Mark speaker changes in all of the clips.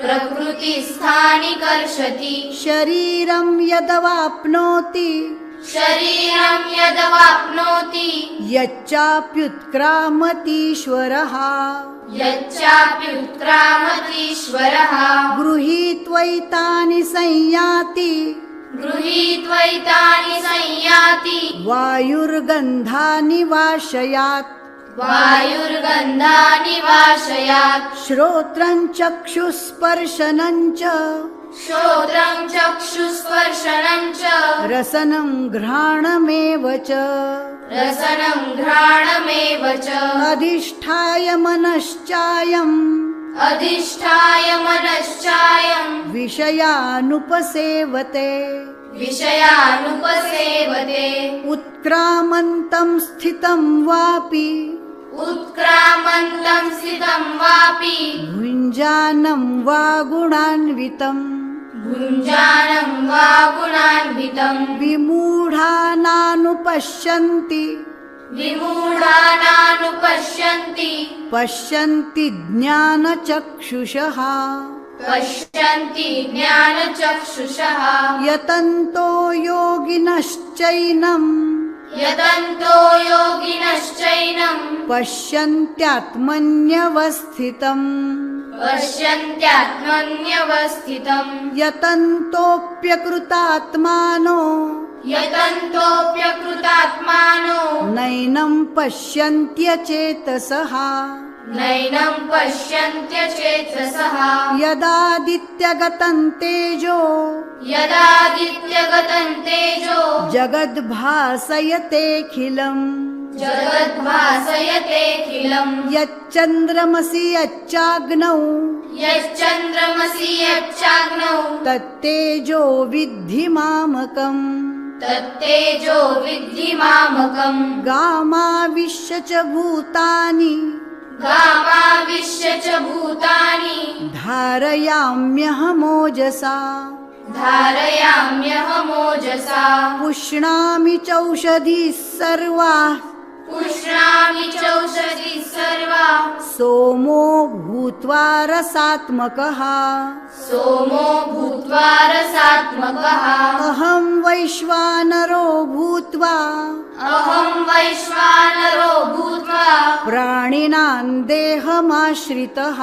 Speaker 1: प्रकृतिस्थानि कर्षति
Speaker 2: शरीरं यदवाप्नोति यच्चाप्युत्क्रामतीश्वरः गृहीत्वैतानि संयाति वायुर्गन्धानि वाशयात् श्रोत्रं चक्षुस्पर्शनं च रसनं घ्राणमेव च अधिष्ठाय मनश्चायम् विषयानुपसेवते उत्क्रामन्तं स्थितं वापि भुञ्जानं वा गुणान्वितं विमूढानानुपश्यन्ति पश्यन्ति ज्ञानचक्षुषः यतन्तो योगिनश्चैनं पश्यन्त्यात्मन्यवस्थितम् यतन्तोऽप्यकृतात्मानो नैनं पश्यन्त्यचेतसः यदादित्यगतं तेजो जगद्भासयतेऽखिलम् यच्चन्द्रमसि यच्चाग्नौ तत्तेजो विद्धि मामकम् गामाविश्य च भूतानि धारयाम्यहमोजसा पुष्णामि चौषधिः सर्वाः सोमो भूत्वा रसात्मकः अहं वैश्वानरो भूत्वा प्राणिनां देहमाश्रितः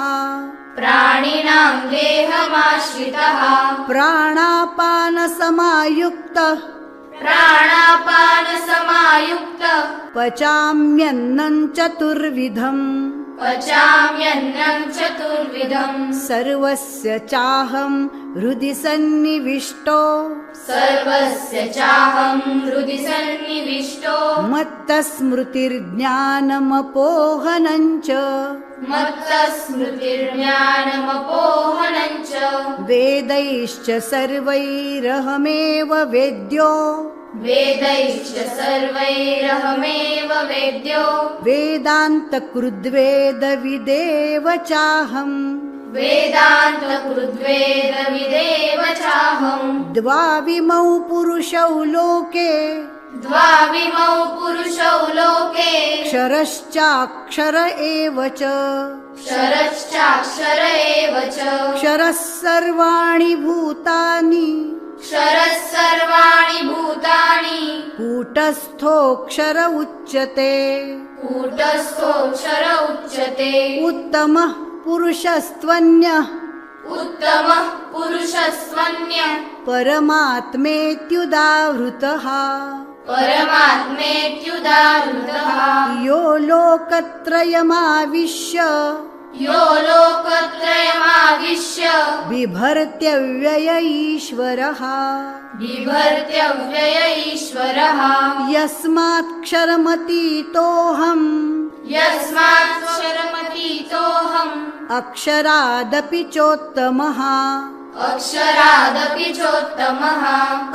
Speaker 2: प्राणापानसमायुक्तः पचाम्यन्नं चतुर्विधम् सर्वस्य चाहं हृदि सन्निविष्टो मत्तस्मृतिर्ज्ञानमपोहनं च वेदैश्च सर्वैरहमेव वेद्यो वेदान्तकृद्वेदविदेव चाहम् द्वाविमौ पुरुषौ लोके क्षरश्चाक्षर एव च क्षरः सर्वाणि भूतानि कूटस्थोऽक्षर उच्यते उत्तमः पुरुषस्त्वन्यः परमात्मेत्युदाहृतः यो लोकत्रयमाविश्य बिभर्त्यव्यय ईश्वरः यस्मात्क्षरमतीतोऽहम् अक्षरादपि चोत्तमः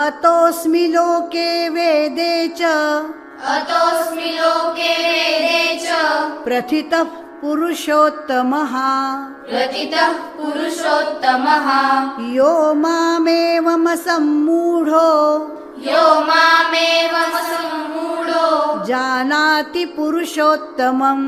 Speaker 2: अतोऽस्मि लोके वेदे च प्रथितः पुरुषोत्तमः यो मामेवमसम्मूढो जानाति पुरुषोत्तमम्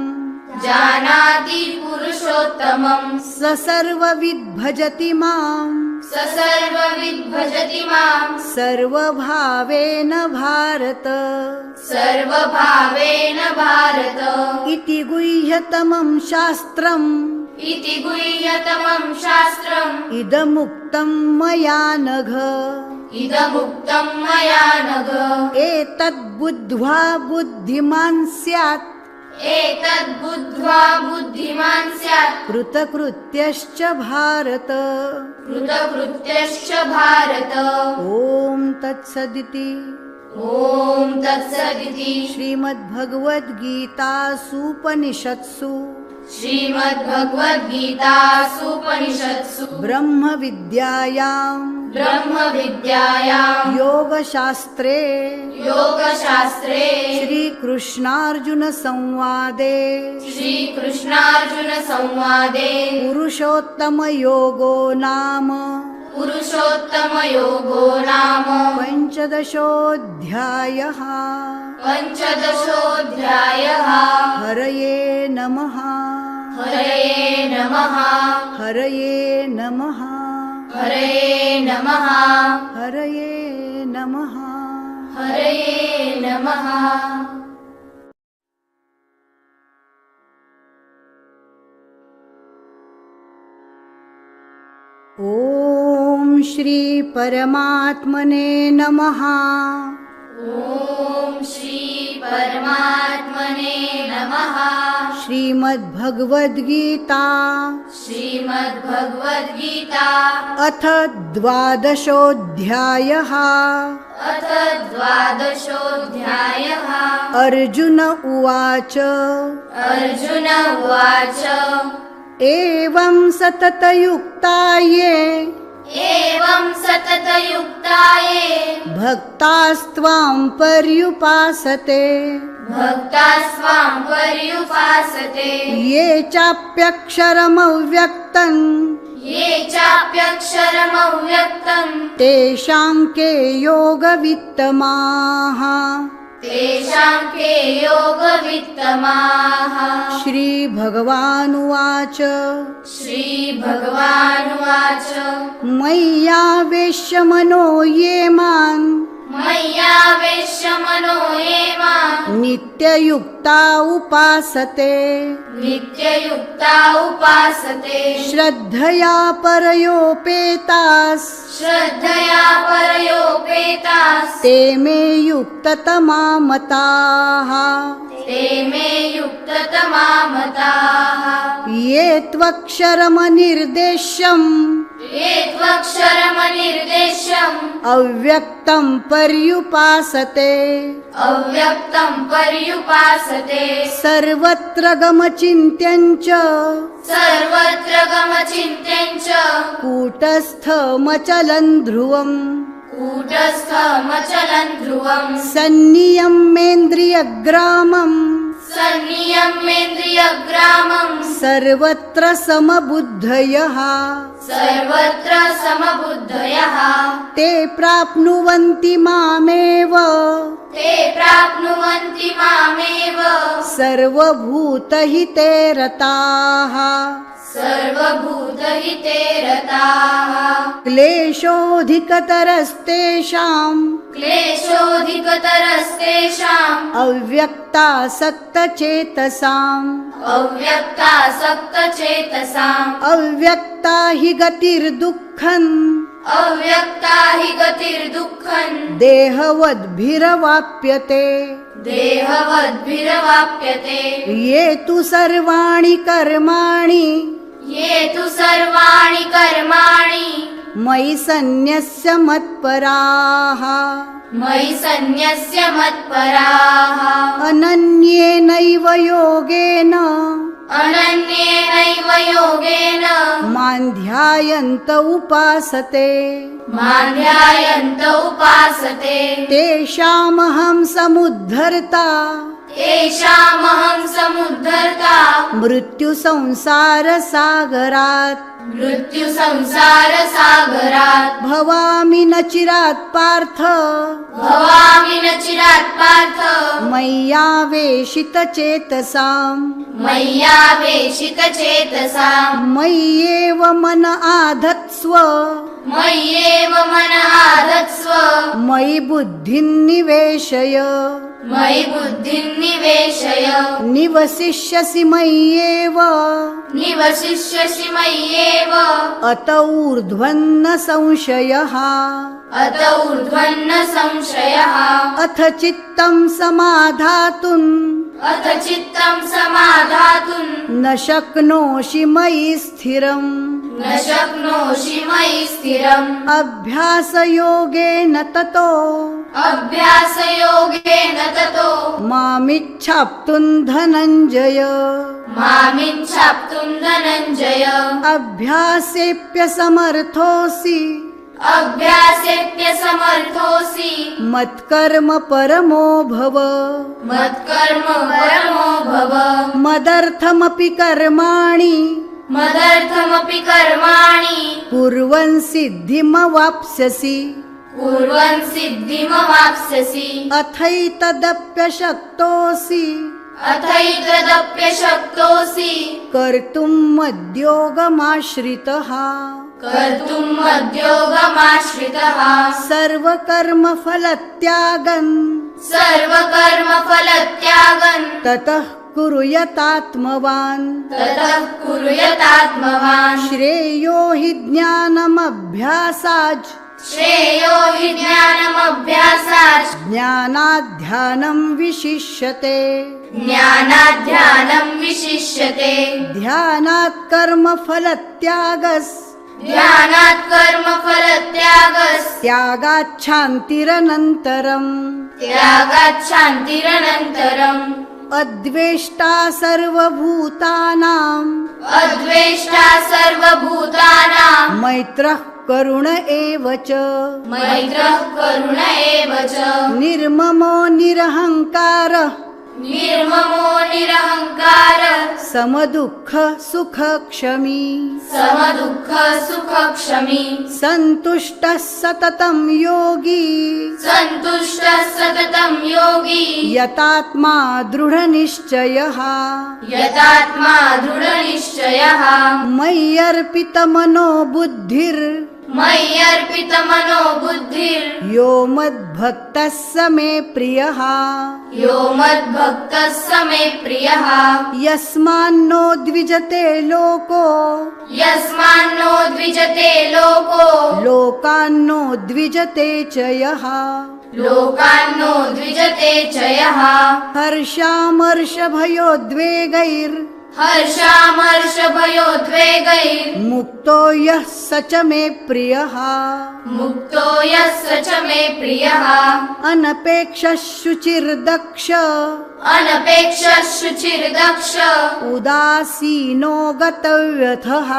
Speaker 1: जानाति पुरुषोत्तमं
Speaker 2: स सर्वविद् भजति माम्
Speaker 1: स सर्वविद् भजति मां
Speaker 2: सर्वभावेन भारत
Speaker 1: सर्वभावेन भारत
Speaker 2: इति गुह्यतमं शास्त्रम्
Speaker 1: इति गुह्यतमं शास्त्रम्
Speaker 2: इदमुक्तं मया नघ
Speaker 1: इदमुक्तं मया नघ
Speaker 2: एतद्बुद्ध्वा बुद्धिमान् स्यात्
Speaker 1: एतद्बुद्ध्वा बुद्धिमान् स्यात्
Speaker 2: कृतकृत्यश्च भारत
Speaker 1: कृतकृत्यश्च भारत
Speaker 2: ॐ तत्सदिति
Speaker 1: ॐ तत्सदिति
Speaker 2: श्रीमद्भगवद्गीतासूपनिषत्सु
Speaker 1: श्रीमद्भगवद्गीतासूपनिषत्सु
Speaker 2: ब्रह्मविद्यायां
Speaker 1: ब्रह्मविद्यायां
Speaker 2: योगशास्त्रे
Speaker 1: योगशास्त्रे
Speaker 2: श्रीकृष्णार्जुनसंवादे
Speaker 1: श्रीकृष्णार्जुनसंवादे
Speaker 2: पुरुषोत्तमयोगो नाम
Speaker 1: पुरुषोत्तमयोगो नाम
Speaker 2: पञ्चदशोऽध्यायः
Speaker 1: पञ्चदशोऽध्यायः
Speaker 2: हरये नमः
Speaker 1: हरये नमः
Speaker 2: हरये नमः
Speaker 1: हरये नमः
Speaker 2: हरये नमः
Speaker 1: हरये नमः।
Speaker 2: ॐ श्री परमात्मने नमः।
Speaker 1: ॐ श्री परमात्मने नमः।
Speaker 2: श्रीमद्भगवद्गीता
Speaker 1: श्रीमद्भगवद्गीता
Speaker 2: अथ द्वादशोऽध्यायः।
Speaker 1: अथ द्वादशोऽध्यायः।
Speaker 2: अर्जुन उवाच
Speaker 1: अर्जुन उवाच
Speaker 2: एवं सततयुक्ता ये
Speaker 1: एवं सततयुक्ता ये
Speaker 2: भक्तास्त्वां पर्युपासते
Speaker 1: भक्तास्त्वां पर्युपासते
Speaker 2: ये चाप्यक्षरमव्यक्तम्
Speaker 1: ये चाप्यक्षरमव्यक्तम्
Speaker 2: तेषां के योगवित्तमाः।
Speaker 1: तेषां के योगवित्तमाः।
Speaker 2: श्रीभगवानुवाच
Speaker 1: श्रीभगवानुवाच
Speaker 2: मय्यावेश्य मनो ये मां
Speaker 1: मय्यावेश्य मनो ये मां
Speaker 2: नित्ययुक्ता उपासते
Speaker 1: नित्ययुक्ता उपासते
Speaker 2: श्रद्धया परयोपेतास्
Speaker 1: श्रद्धया परयोपेतास्
Speaker 2: ते मे युक्ततमा मताः।
Speaker 1: ते मे युक्ततमा मताः।
Speaker 2: ये त्वक्षरमनिर्देश्यम्
Speaker 1: ये त्वक्षरमनिर्देश्यम्
Speaker 2: अव्यक्तं पर्युपासते
Speaker 1: अव्यक्तं पर्युपासते
Speaker 2: सर्वत्र गमचिन्त्यं च
Speaker 1: सर्वत्र गमचिन्त्यं च
Speaker 2: कूटस्थमचलं ध्रुवम्
Speaker 1: कूटस्थमचलं ध्रुवम्
Speaker 2: सन्नियम्येन्द्रियग्रामम्
Speaker 1: सन्नियम्येन्द्रियग्रामम्
Speaker 2: सर्वत्र समबुद्धयः
Speaker 1: सर्वत्र समबुद्धयः
Speaker 2: ते प्राप्नुवन्ति मामेव
Speaker 1: ते प्राप्नुवन्ति मामेव
Speaker 2: सर्वभूतहिते रताः
Speaker 1: सर्वभूतहिते रताः
Speaker 2: क्लेशोऽधिकतरस्तेषाम्
Speaker 1: क्लेशोऽधिकतरस्तेषाम्
Speaker 2: अव्यक्तासक्तचेतसाम्
Speaker 1: अव्यक्तासक्तचेतसाम्
Speaker 2: अव्यक्ता हि गतिर्दुःखम्
Speaker 1: अव्यक्ता हि गतिर्दुःखम्
Speaker 2: देहवद्भिरवाप्यते
Speaker 1: देहवद्भिरवाप्यते
Speaker 2: ये तु सर्वाणि कर्माणि
Speaker 1: ये तु सर्वाणि कर्माणि
Speaker 2: मयि सन्न्यस्य मत्पराः
Speaker 1: मयि सन्न्यस्य मत्पराः
Speaker 2: अनन्येनैव योगेन
Speaker 1: अनन्येनैव योगेन
Speaker 2: मां ध्यायन्त उपासते
Speaker 1: मां ध्यायन्त उपासते
Speaker 2: तेषामहं समुद्धर्ता
Speaker 1: तेषामहं समुद्धर्ता
Speaker 2: मृत्युसंसारसागरात्
Speaker 1: मृत्यु संसार सागरात्
Speaker 2: भवामि न चिरात् पार्थ
Speaker 1: भवामि न चिरात् पार्थ
Speaker 2: मय्यावेशितचेतसाम्
Speaker 1: मय्यावेशितचेतसाम्
Speaker 2: मय्येव मन आधत्स्व
Speaker 1: मय्येव मन आधत्स्व
Speaker 2: मयि बुद्धिं निवेशय
Speaker 1: मयि बुद्धिं निवेशय
Speaker 2: निवसिष्यसि मय्येव
Speaker 1: निवसिष्यसि मय्येव
Speaker 2: अत ऊर्ध्वन्न संशयः
Speaker 1: अत ऊर्ध्वन्न संशयः
Speaker 2: अथ चित्तं समाधातुं
Speaker 1: अथ चित्तं समाधातुं
Speaker 2: न शक्नोषि मयि स्थिरम्
Speaker 1: न शक्नोषि मयि स्थिरम्
Speaker 2: अभ्यासयोगेन ततो
Speaker 1: अभ्यासयोगेन ततो
Speaker 2: मामिच्छाप्तुं धनञ्जय
Speaker 1: मामिच्छाप्तुं धनञ्जय
Speaker 2: अभ्यासेऽप्यसमर्थोऽसि
Speaker 1: अभ्यासेऽप्यसमर्थोऽसि
Speaker 2: मत्कर्म परमो भव
Speaker 1: मत्कर्म परमो भव
Speaker 2: मदर्थमपि कर्माणि
Speaker 1: मदर्थमपि कर्माणि
Speaker 2: कुर्वन् सिद्धिमवाप्स्यसि
Speaker 1: कुर्वन् सिद्धिमवाप्स्यसि
Speaker 2: अथैतदप्यशक्तोऽसि
Speaker 1: अथैतदप्यशक्तोऽसि
Speaker 2: कर्तुं मद्योगमाश्रितः
Speaker 1: कर्तुं मद्योगमाश्रितः
Speaker 2: सर्वकर्मफलत्यागन्
Speaker 1: सर्वकर्मफलत्यागन्
Speaker 2: ततः कुरु यतात्मवान्
Speaker 1: ततः कुरु यतात्मवान्
Speaker 2: श्रेयो हि ज्ञानमभ्यासाच्
Speaker 1: श्रेयो हि ज्ञानमभ्यासाच्
Speaker 2: ज्ञानात् ध्यानं विशिष्यते
Speaker 1: ज्ञानात् ध्यानं विशिष्यते
Speaker 2: ध्यानात् कर्मफलत्यागस्
Speaker 1: ध्यानात् कर्मफलत्यागस्
Speaker 2: त्यागात् शान्तिरनन्तरम्
Speaker 1: त्यागात् शान्तिरनन्तरम्
Speaker 2: अद्वेष्टा सर्वभूतानाम्
Speaker 1: अद्वेष्टा सर्वभूतानां
Speaker 2: मैत्रः करुण एव च
Speaker 1: मैत्रः करुण एव च
Speaker 2: निर्ममो निरहङ्कारः
Speaker 1: निर्ममो निरहङ्कारः
Speaker 2: समदुःख सुखक्षमी
Speaker 1: समदुःख सुखक्षमी
Speaker 2: सन्तुष्टः सततं योगी
Speaker 1: सन्तुष्टः सततं योगी
Speaker 2: यतात्मा दृढनिश्चयः
Speaker 1: यतात्मा दृढनिश्चयः
Speaker 2: मय्यर्पितमनो बुद्धिर्
Speaker 1: मय्यर्पितमनो बुद्धिर्
Speaker 2: यो मद्भक्तः स मे प्रियः
Speaker 1: यो मद्भक्तः स मे प्रियः
Speaker 2: यस्मान्नो द्विजते लोको
Speaker 1: यस्मान्नो द्विजते लोको
Speaker 2: लोकान्नो द्विजते च यः
Speaker 1: लोकान्नो द्विजते च यः
Speaker 2: हर्षामर्षभयोद्वेगैर्
Speaker 1: हर्षामर्षभयोद्वेगैर्मुक्तो
Speaker 2: मुक्तो यः स च मे प्रियः
Speaker 1: यः स च मे प्रियः
Speaker 2: अनपेक्षः शुचिर्दक्ष
Speaker 1: अनपेक्षः शुचिर्दक्ष
Speaker 2: उदासीनो गतव्यथः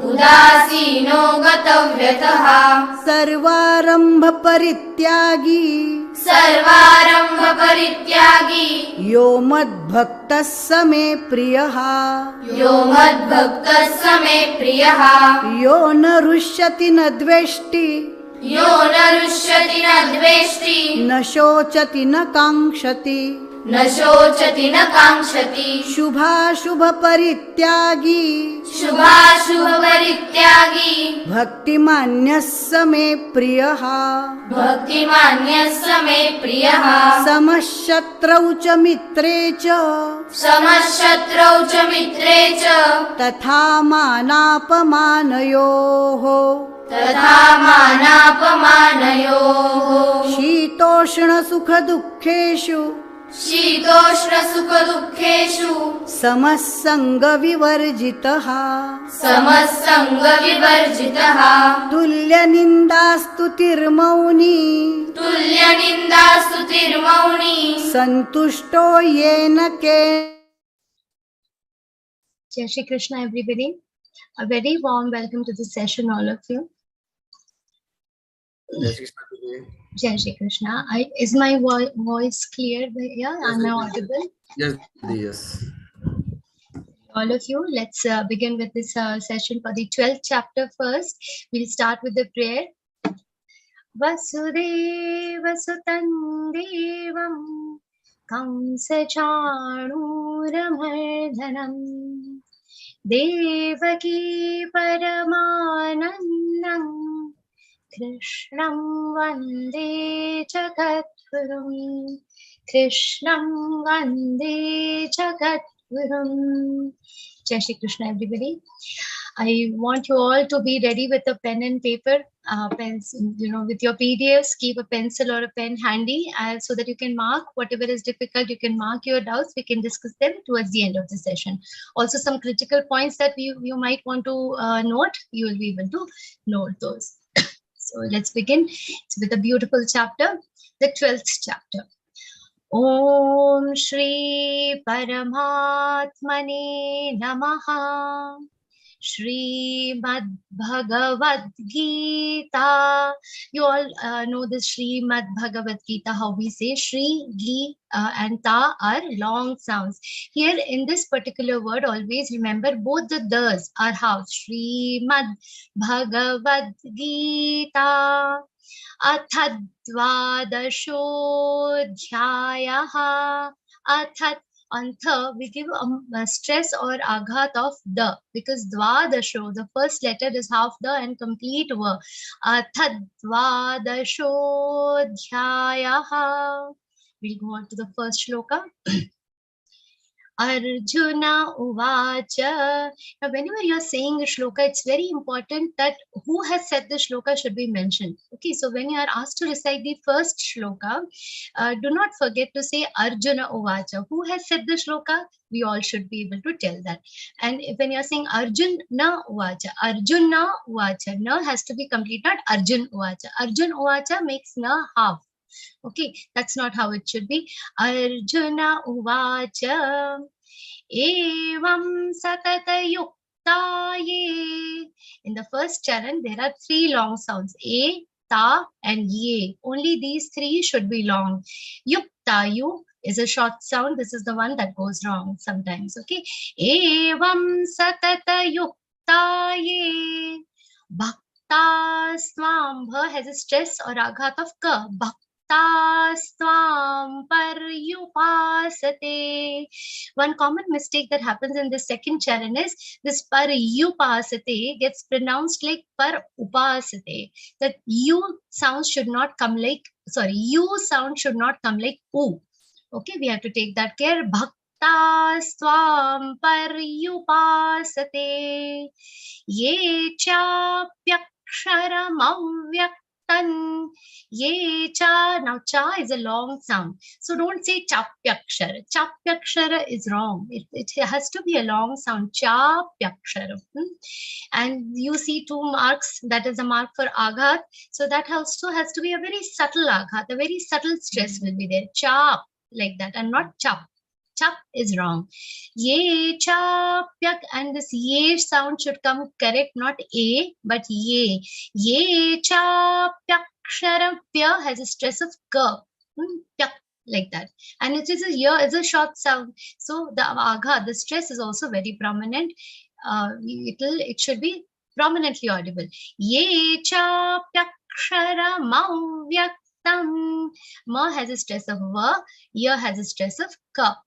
Speaker 1: उदासीनो गतव्यतः
Speaker 2: सर्वारम्भ परित्यागी
Speaker 1: सर्वारम्भ परित्यागी
Speaker 2: यो मद्भक्तः स मे प्रियः
Speaker 1: यो मद्भक्तः स मे प्रियः
Speaker 2: यो न रुष्यति न द्वेष्टि
Speaker 1: यो न रुष्यति न द्वेष्टि
Speaker 2: न शोचति न काङ्क्षति
Speaker 1: न शोचति न काङ्क्षति
Speaker 2: शुभाशुभ परित्यागी
Speaker 1: शुभाशुभ परित्यागी
Speaker 2: भक्तिमान्यः स मे प्रियः
Speaker 1: भक्तिमान्यः स मे प्रियः
Speaker 2: समशत्रौ च मित्रे च
Speaker 1: समशत्रौ च मित्रे च
Speaker 2: तथा मानापमानयोः
Speaker 1: तथा मानापमानयोः
Speaker 2: शीतोष्णसुखदुःखेषु
Speaker 1: शीतोष्णसुखदुःखेषु
Speaker 2: समः सङ्गविवर्जितः
Speaker 1: समः सङ्गविवर्जितः
Speaker 2: तुल्यनिन्दास्तुतिर्मौनी
Speaker 1: तुल्यनिन्दास्तुतिर्मौनी
Speaker 2: सन्तुष्टो येन के
Speaker 3: Jai Shri Krishna, everybody. A very warm welcome to this session, all of you. Jai Shri Krishna. Is my voice clear? Yeah, am I audible?
Speaker 4: Yes, yes.
Speaker 3: All of you, let's begin with this session for the 12th chapter first. We'll start with the prayer. Vasudeva Sutan Devam Kamsachanuramardanam Devaki Paramanandam Krishnam Vande Jagatgurum Krishnam Vande Jagatgurum. Jai Shri Krishna, everybody. I want you all to be ready with a pen and paper, pens, with your PDFs. Keep a pencil or a pen handy so that you can mark whatever is difficult. You can mark your doubts. We can discuss them towards the end of the session. Also, some critical points that you might want to note, you will be able to note those. So let's begin. It's with a beautiful chapter, the 12th chapter. Om Shri Paramatmane Namaha. Shrimad Bhagavad Gītā. You all know this Shrimad Bhagavad Gītā, how we say Shri, Gi and Ta are long sounds. Here in this particular word, always remember both the D's are half. Shrimad Bhagavad Gītā. Athat Dvadashodhyayaha. Athat. On tha, we give a stress or aghat of the, because dvadasho, the first letter is half the and complete va. Athat dvadashodhyayaha. We'll go on to the first shloka. Arjuna Uvacha. Now, whenever you're saying a shloka, it's very important that who has said the shloka should be mentioned. Okay, so when you are asked to recite the first shloka, do not forget to say Arjuna Uvacha. Who has said the shloka? We all should be able to tell that. And when you're saying Arjuna Uvacha, Arjuna Uvacha, na has to be complete, not Arjun Uvacha. Arjun Uvacha makes na half. Okay, that's not how it should be. Arjuna Uvacha Evam Satata Yukta Ye. In the first charan, there are 3 long sounds. A, Ta and Ye. Only these 3 should be long. Yukta Yu is a short sound. This is the one that goes wrong sometimes. Okay. Evam Satata Yukta Ye. Bhakta Swam. Bha has a stress or aghat of ka. Bhakta Tasvam paryupasate. One common mistake that happens in the second charan is this paryupasate gets pronounced like parupasate. That u sound should not come like, u sound should not come like u. Okay, we have to take that care. Bhaktasvam paryupasate. Ye chapyaksharam avyak. Ye cha. Now cha is a long sound, so don't say chapyakshara. Chapyakshara is wrong. It has to be a long sound. Chapyakshara. And you see 2 marks. That is a mark for aghat. So that also has to be a very subtle aghat. A very subtle stress will be there. Chap, like that, and not chap. Chap is wrong. Ye chapyak, and this ye sound should come correct, not a but ye. Ye chapyaksharam. Pya has a stress of ka. Pyak, like that. And it is a short sound. So the agha, the stress is also very prominent. It should be prominently audible. Ye chapyaksharam avyaktam. Ma has a stress of va. Ya has a stress of ka.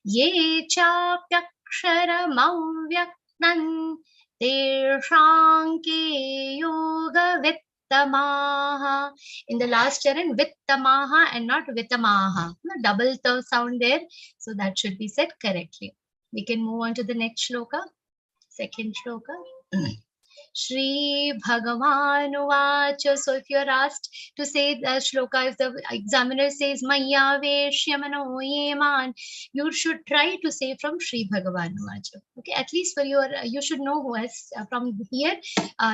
Speaker 3: Ye chapyaksharam avyaktam teshanke yoga vittamaha. In the last charan, vittamaha and not vittamaha. Double the sound there. So that should be said correctly. We can move on to the next shloka. Second shloka. Shri Bhagavan Uvacha. So if you are asked to say the shloka, if the examiner says Maya Veshyamano Yeman, you should try to say from Shri Bhagavan Uvacha. Okay, at least for you should know who has from here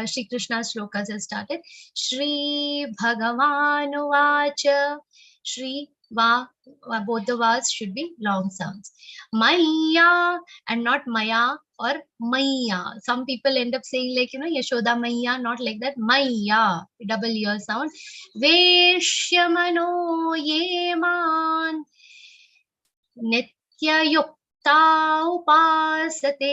Speaker 3: Shri Krishna's shlokas have started. Shri Bhagavan Uvacha. Shri Va, both the Vas should be long sounds. Maya and not Maya or Maya. Some people end up saying like, Yashoda Maya, not like that. Maya, double ear sound. Veshyamano Yeman. Nitya Yukta upasate,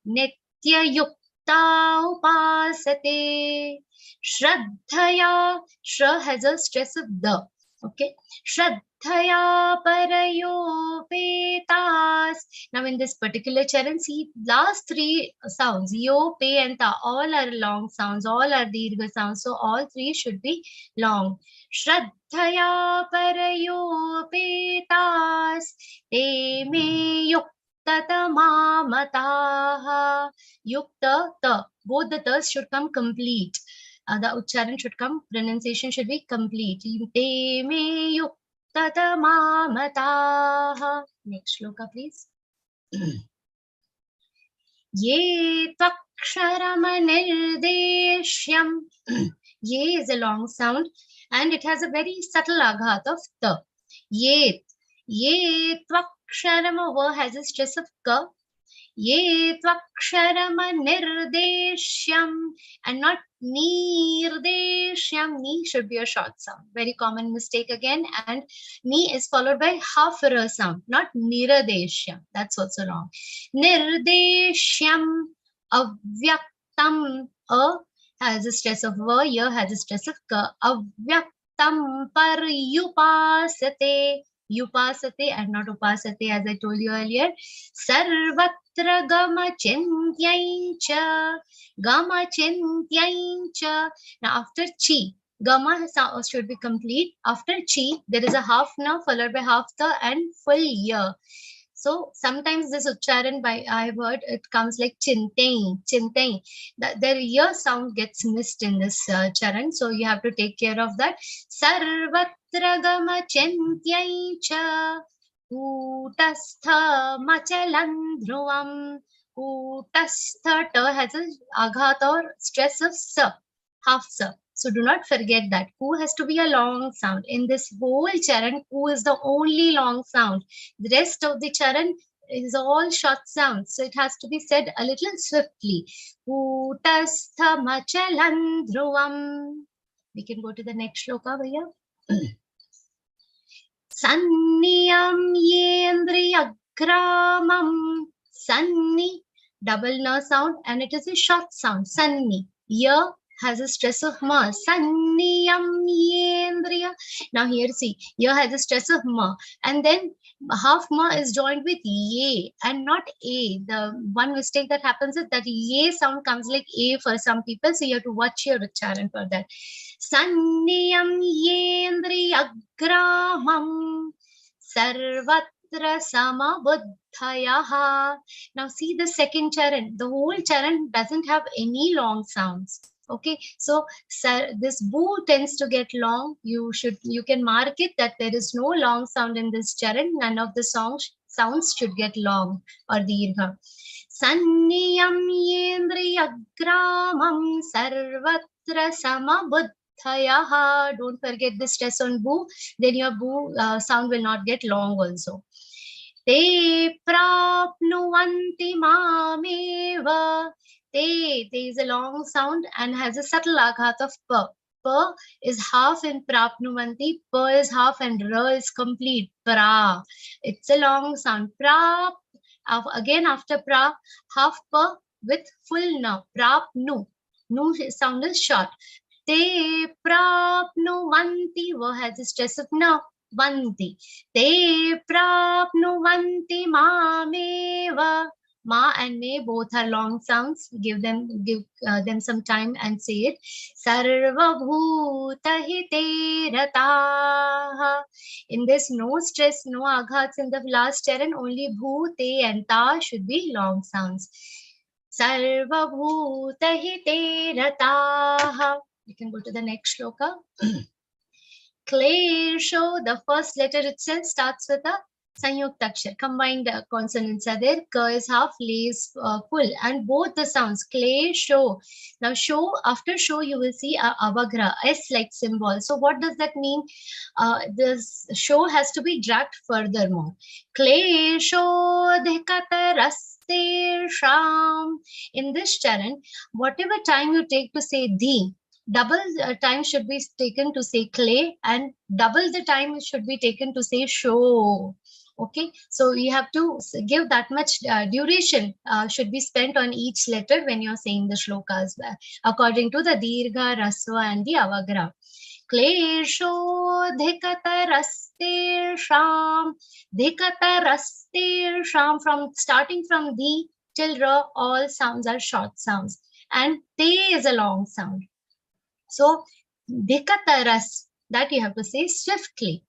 Speaker 3: nitya yukta upasate, Shraddhaya, Shra has a stress of the. Okay, Shraddhaya parayopetas. Now in this particular charan, see last three sounds, yo, pe and ta, all are long sounds, all are dirgha sounds. So all three should be long. Shraddhaya parayopetas, te me yuktatamamataha. Yukta, ta, both the tas should come complete. The uchcharan should come, pronunciation should be complete. Te me yuktatamamataha. Next shloka, please. Ye tvaksharamanirdeshyam. Ye is a long sound and it has a very subtle aghat of ta. Ye. Ye tvaksharama has a stress of ka. Ye tvaksharamanirdeshyam and not nirdeshyam. Ni should be a short sound. Very common mistake again. And ni is followed by half ra sound, not niradeshyam. That's also wrong. Nirdeshyam avyaktam. A has a stress of va. Ya has a stress of ka. Avyaktam paryupasate. Upasate and not upasate, as I told you earlier. Sarvatra gama chintyaincha. Gama chintyaincha. Now after chi, gama should be complete. After chi, there is a half na followed by half ta and full ya. So sometimes this uchcharan by I have heard it comes like chintain, chintain. Their ya sound gets missed in this charan, so you have to take care of that. Sarvatra gama chintyaicha kutastha machalan dhruvam. Kutastha ta has a aghat or stress of sa, half sa. So do not forget that. Ku has to be a long sound. In this whole charan, ku is the only long sound. The rest of the charan is all short sounds. So it has to be said a little swiftly. Kutastha machalan dhruvam. We can go to the next shloka, Bhaiya. Sanniyam yendriyagramam. Sanni, double na sound and it is a short sound. Sanni. Ya has a stress of ma. Sanniyam yendriya. Now here see, ya has a stress of ma. And then half ma is joined with ye and not a. The one mistake that happens is that ye sound comes like a for some people. So you have to watch your uchcharan for that. Sanniyam yendriyagramam sarvatra samabuddhayaha. Now see the second charan. The whole charan doesn't have any long sounds. Okay, so this bu tends to get long. You can mark it that there is no long sound in this charan. None of the sounds should get long or dirgha. Sanniyam yendriyagramam sarvatra samabuddhayaha. Don't forget the stress on bu. Then your bu sound will not get long also. Te prapnuvanti mameva. Te is a long sound and has a subtle aghat of pa. Pa is half in prapnuvanti, pa is half and ra is complete. Pra. It's a long sound. Pra. Again after pra, half pa with full na. Prapnu. Nu sound is short. Te prapnuvanti. Va has a stress of na. Vanti. Te prapnuvanti mameva. Ma and me both are long sounds. Give them some time and say it. Sarva bhuta hite rataha. In this, no stress, no aghats in the last charan. Only bhu, te and ta should be long sounds. Sarva bhuta hite rataha. You can go to the next shloka. Klesho, the first letter itself starts with a Sanyuktakshar. Combined consonants are there. Ka is half, le is full. And both the sounds, kle, sho. Now, sho, after sho, you will see a avagra, S-like symbol. So, what does that mean? This sho has to be dragged furthermore. Kle, sho, dhikataraste, sham. In this charan, whatever time you take to say di, double time should be taken to say clay and double the time should be taken to say show. Okay, so you have to give that much duration should be spent on each letter when you're saying the shlokas according to the Dirgha, Rasva and the Avagra. Kleshodhikatarastesham, dhikatarastesham, from starting from the till ra, all sounds are short sounds, and te is a long sound. So dhikataras, that you have to say swiftly.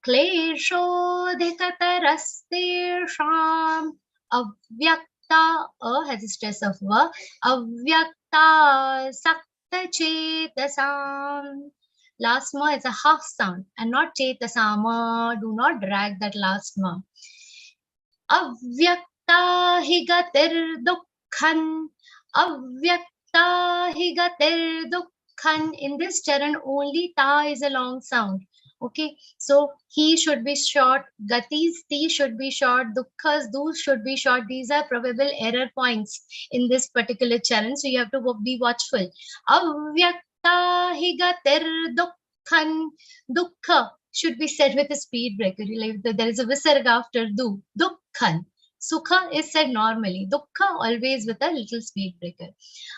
Speaker 3: Kleshodhikatarastesham, avyakta, has a stress of va, avyakta sakta chetasam. Last ma is a half sound and not chetasama. Do not drag that last ma. Avyakta higatir dukkhan, avyakta higatir dukkhan. In this charan only ta is a long sound. Okay, so he should be short, gatis, ti should be short, dukkhas, those should be short. These are probable error points in this particular charan, so you have to be watchful. Avyakta higatir dukkhan, dukkha should be said with a speed breaker. Like there is a visarga after du, dukkhan. Sukha is said normally, dukkha always with a little speed breaker.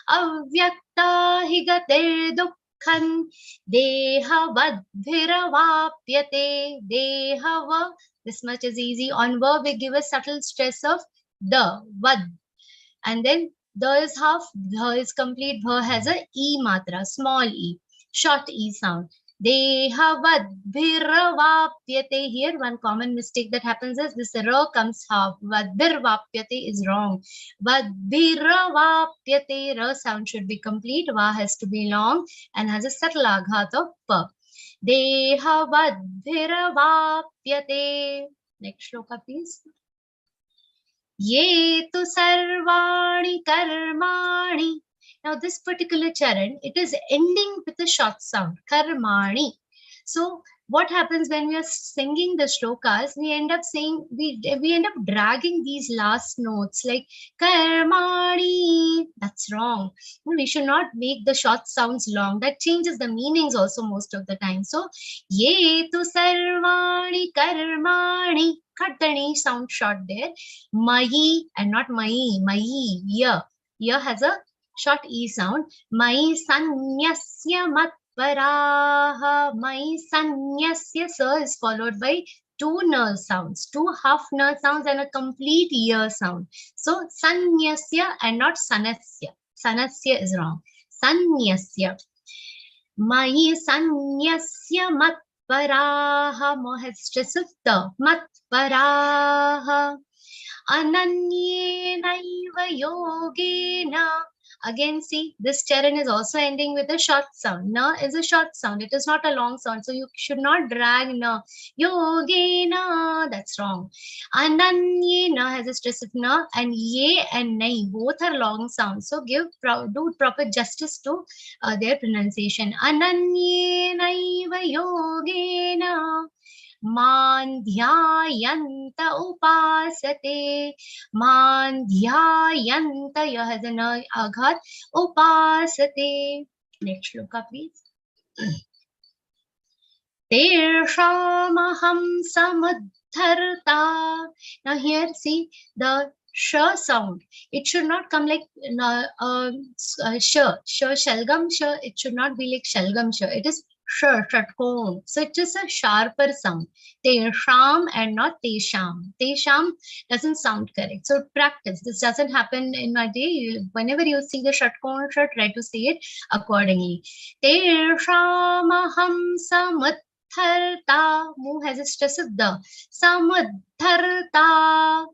Speaker 3: Avyakta higatir dukkhan, dehavadbhiravapyate, dehava. This much is easy. On verb we give a subtle stress of the, vad. And then the is half, the is complete, the has a e matra, small e, short e sound. Dehavadbhiravapyate. Here one common mistake that happens is this ra comes half. Vadbhirvapyate is wrong. Vadbhiravapyate, ra sound should be complete, va has to be long and has a subtle aghat of pa. Dehavadbhiravapyate. Next shloka please. Ye tu sarvani karmani. Now this particular charan, it is ending with a short sound, karmani. So what happens when we are singing the shlokas, we end up saying, we end up dragging these last notes like karmani. That's wrong. We should not make the short sounds long. That changes the meanings also most of the time. So ye tu sarvani karmani. Cut the ni sound short there. Mayi and not mai, mayi, ya. Ya has a short e sound. Mai sanyasya matparaha. Mai sanyasya, sir, is followed by two ner sounds, two half ner sounds and a complete ya sound. So sanyasya and not sanasya. Sanasya is wrong. Sanyasya. Mai sanyasya matparaha. Mo has stress of the. Matparaha. Ananyenaiva yogena. Again, see, this charan is also ending with a short sound. Na is a short sound. It is not a long sound. So you should not drag na. Yogena. That's wrong. Ananyena has a stress of na, and ye and nai both are long sounds. So do proper justice to their pronunciation. Ananyenaiva yogena. Man dhyayanta upasate. Man dhyayanta, you has an aghat. Upasate. Next shloka please. Teshamaham samuddharta. Now here see the sh sound. It should not come like sh, shalgam sh. It should not be like shalgam sh. It is sh, shatkom. So it is a sharper sound. Tesham and not tesham. Tesham doesn't sound correct. So practice. This doesn't happen in a day. Whenever you see the shatkom sh, try to say it accordingly. Teshamaham samuddharta. Mu has a stress of the. Samuddharta.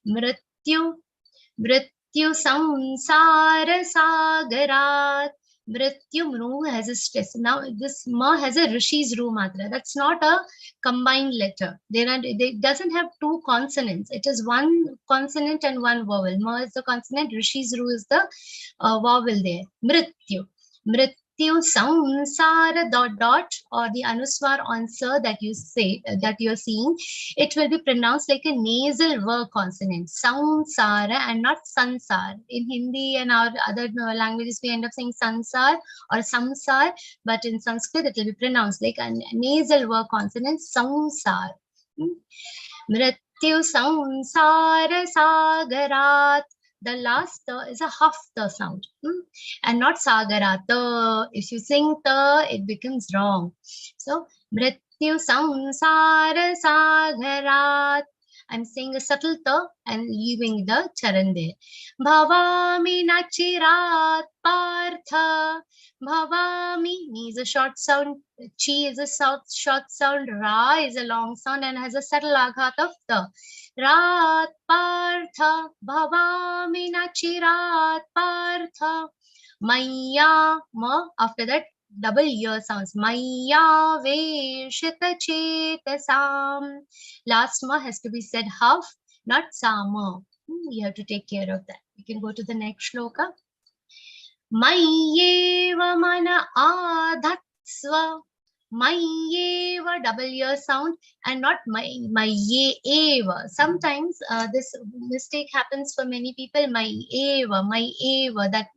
Speaker 3: Mrityu. Mrityu samsara sagarat. Mrityu, Mru has a stress. Now this ma has a Rishi's Ru matra. That's not a combined letter. It doesn't have two consonants. It is one consonant and one vowel. Ma is the consonant, Rishi's Ru is the vowel there. Mrityu. Mrityu samsara dot or the anuswar on sir that you say that you're seeing, it will be pronounced like a nasal ver consonant, samsara and not sansar. In Hindi and our other languages we end up saying sansar or samsar, but in Sanskrit it will be pronounced like a nasal ver consonant, samsar. Mrityu samsara sagarat. The last ta is a half ta sound, and not sagara. Ta, if you sing ta, it becomes wrong. So mrityu samsara sagarat. I'm saying a subtle ta and leaving the charan there. Bhavami nachirat partha. Bhavami means a short sound. Chi is a short sound. Ra is a long sound and has a subtle aghat of ta. Rat partha. Bhavami nachirat partha. Maya ma. After that, double ear sounds. Maya veshita chetasam. Last ma has to be said half, not sama. You have to take care of that. We can go to the next shloka. Mayyeva mana adhatsva. Mayyeva, double ear sound, and not mayeva. Sometimes this mistake happens for many people. Mayeva, that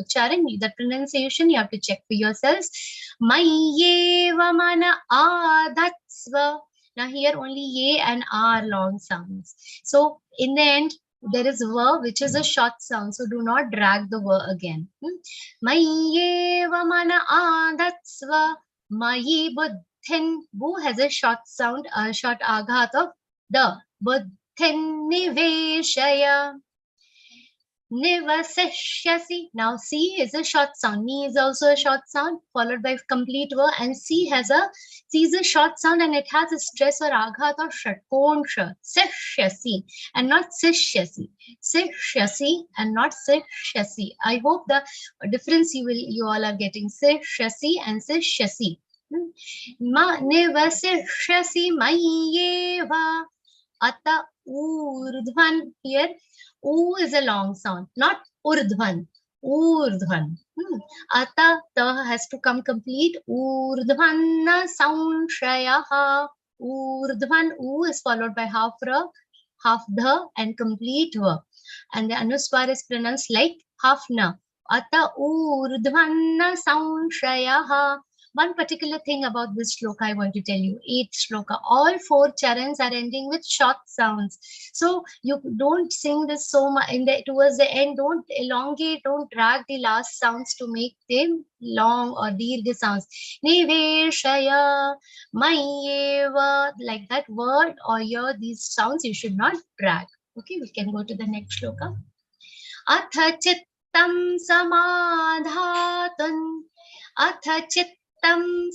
Speaker 3: charan, that pronunciation you have to check for yourselves. Mayyeva mana adhatsva. Now here only ye and are long sounds. So in the end, there is va, which is a short sound. So do not drag the va again. Mayyeva mana adatsva. Mayi buddhin. Bu has a short sound, a short aghat of the. Buddhin niveshaya. Nivasishyasi. Now C is a short sound. Ni is also a short sound followed by complete va, and C is a short sound and it has a stress or aghat of षट्कोणश. Sishyasi and not sishyasi. Sishyasi and not sishyasi. I hope the difference you all are getting. Sishyasi and sishyasi. Ma nivasishyasi mayyeva. Ata urdhvan. Here U is a long sound, not urdhvan. Urdhvan. Ata ta has to come complete. Urdhvanna soundshrayaha. Urdhvan. U is followed by half ra, half dha, and complete va. And the anuswar is pronounced like half na. Ata urdhvanna soundshrayaha. One particular thing about this shloka I want to tell you. 8th shloka. All 4 charans are ending with short sounds. So you don't sing this so much towards the end. Don't elongate, don't drag the last sounds to make them long or dirgha sounds. Niveshaya, mayeva, like that word or your these sounds you should not drag. Okay, we can go to the next shloka. Atha chittam samadhatun. Atha chittam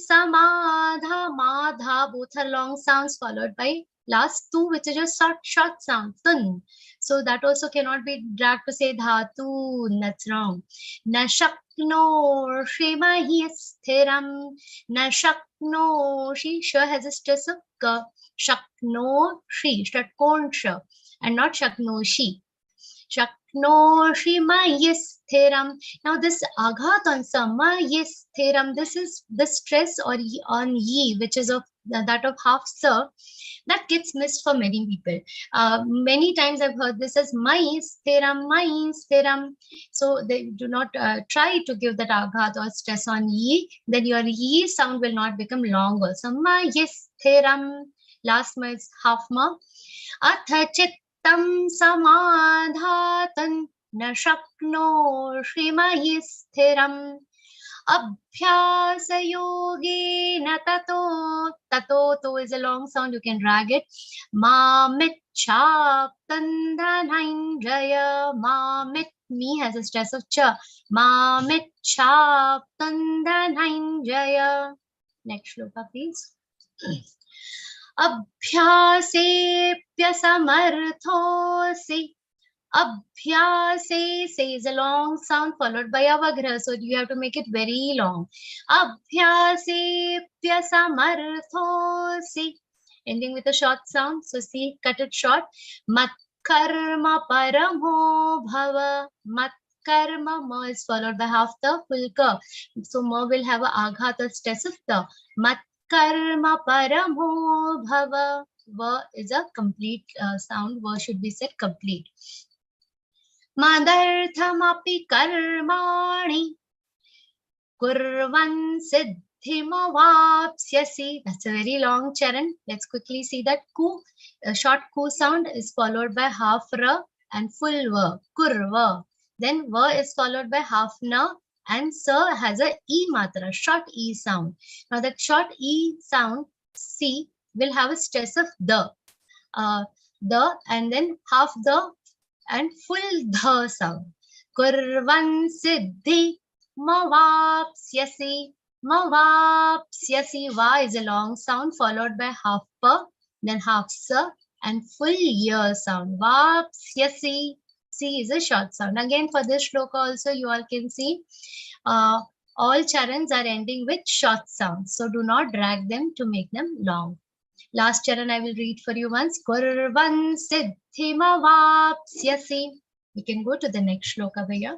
Speaker 3: samadha, madha, both are long sounds followed by last 2 which is just short sound, tun. So that also cannot be dragged to say dhatu, that's wrong. Na shakno shimahi sthiram. Na shakno, she has a stress of ka. Shakno shi, षट्कोण and not shakno shi. Shakno shima yisthiram. Now this aghat on sama yisthiram, this is the stress or on ye, which is of that of half sa, that gets missed for many people. Many times I've heard this as maisthiram. So they do not try to give that aghat or stress on ye, then your ye sound will not become longer. So maisthiram, last ma is half ma. Atha chittam samadhatan na shaknoshi mayi sthiram. Abhyasa yogena tato. Tato is a long sound, you can drag it. Mamicchaptandananjaya. Mamit, me has a stress of cha. Mamicchaptandananjaya. Next shloka, please. Abhyasepya samarthosi. Abhyase, say is a long sound followed by avagra, so you have to make it very long. Abhyasepya samarthosi, ending with a short sound, so see, cut it short. Mat karma paramo bhava. Mat karma, ma is followed by half the full ka, so ma will have a aghata stress of ta. Mat karma paramo bhava. Va is a complete sound. Va should be said complete. Madarthamapi karmani kurvan siddham siddhimavapsyasi. That's a very long charan. Let's quickly see that. Ku, a short ku sound is followed by half ra and full va. Kurva. Then va is followed by half na, and sa has a e matra, short e sound. Now that short e sound, C, will have a stress of the. The and then half the and full the sound. Kurvan siddhi mavapsyasi. Mavapsyasi. Va is a long sound followed by half pa, then half sa, and full ya sound. Vapsyasi. C is a short sound. Again, for this shloka also, you all can see all charans are ending with short sounds. So do not drag them to make them long. Last charan I will read for you once. Kurvan siddhimavapsyasi. We can go to the next shloka here.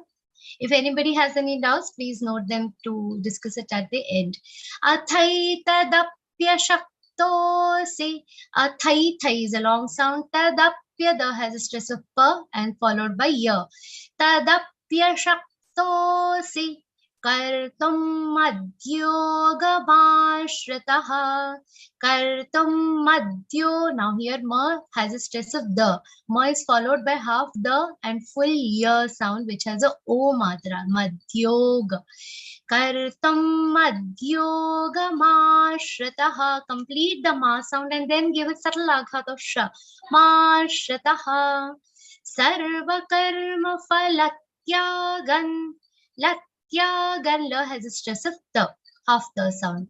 Speaker 3: If anybody has any doubts, please note them to discuss it at the end. Athaitadapya shaktosi. Athai is a long sound. Tadapya, the has a stress of pa and followed by ya. Tadapya shaktosi. कर्तुं मद्योगमाश्रितः. कर्तुं मद्यो. Now here ma has a stress of the. Ma is followed by half the and full ya sound, which has a o matra. Madyog. Kartam madyogamashritah. Complete the ma sound and then give a subtle aghat of sha. Mashritah. Sarva karma falatyagan. Latyagan. La has a stress of the, half the sound.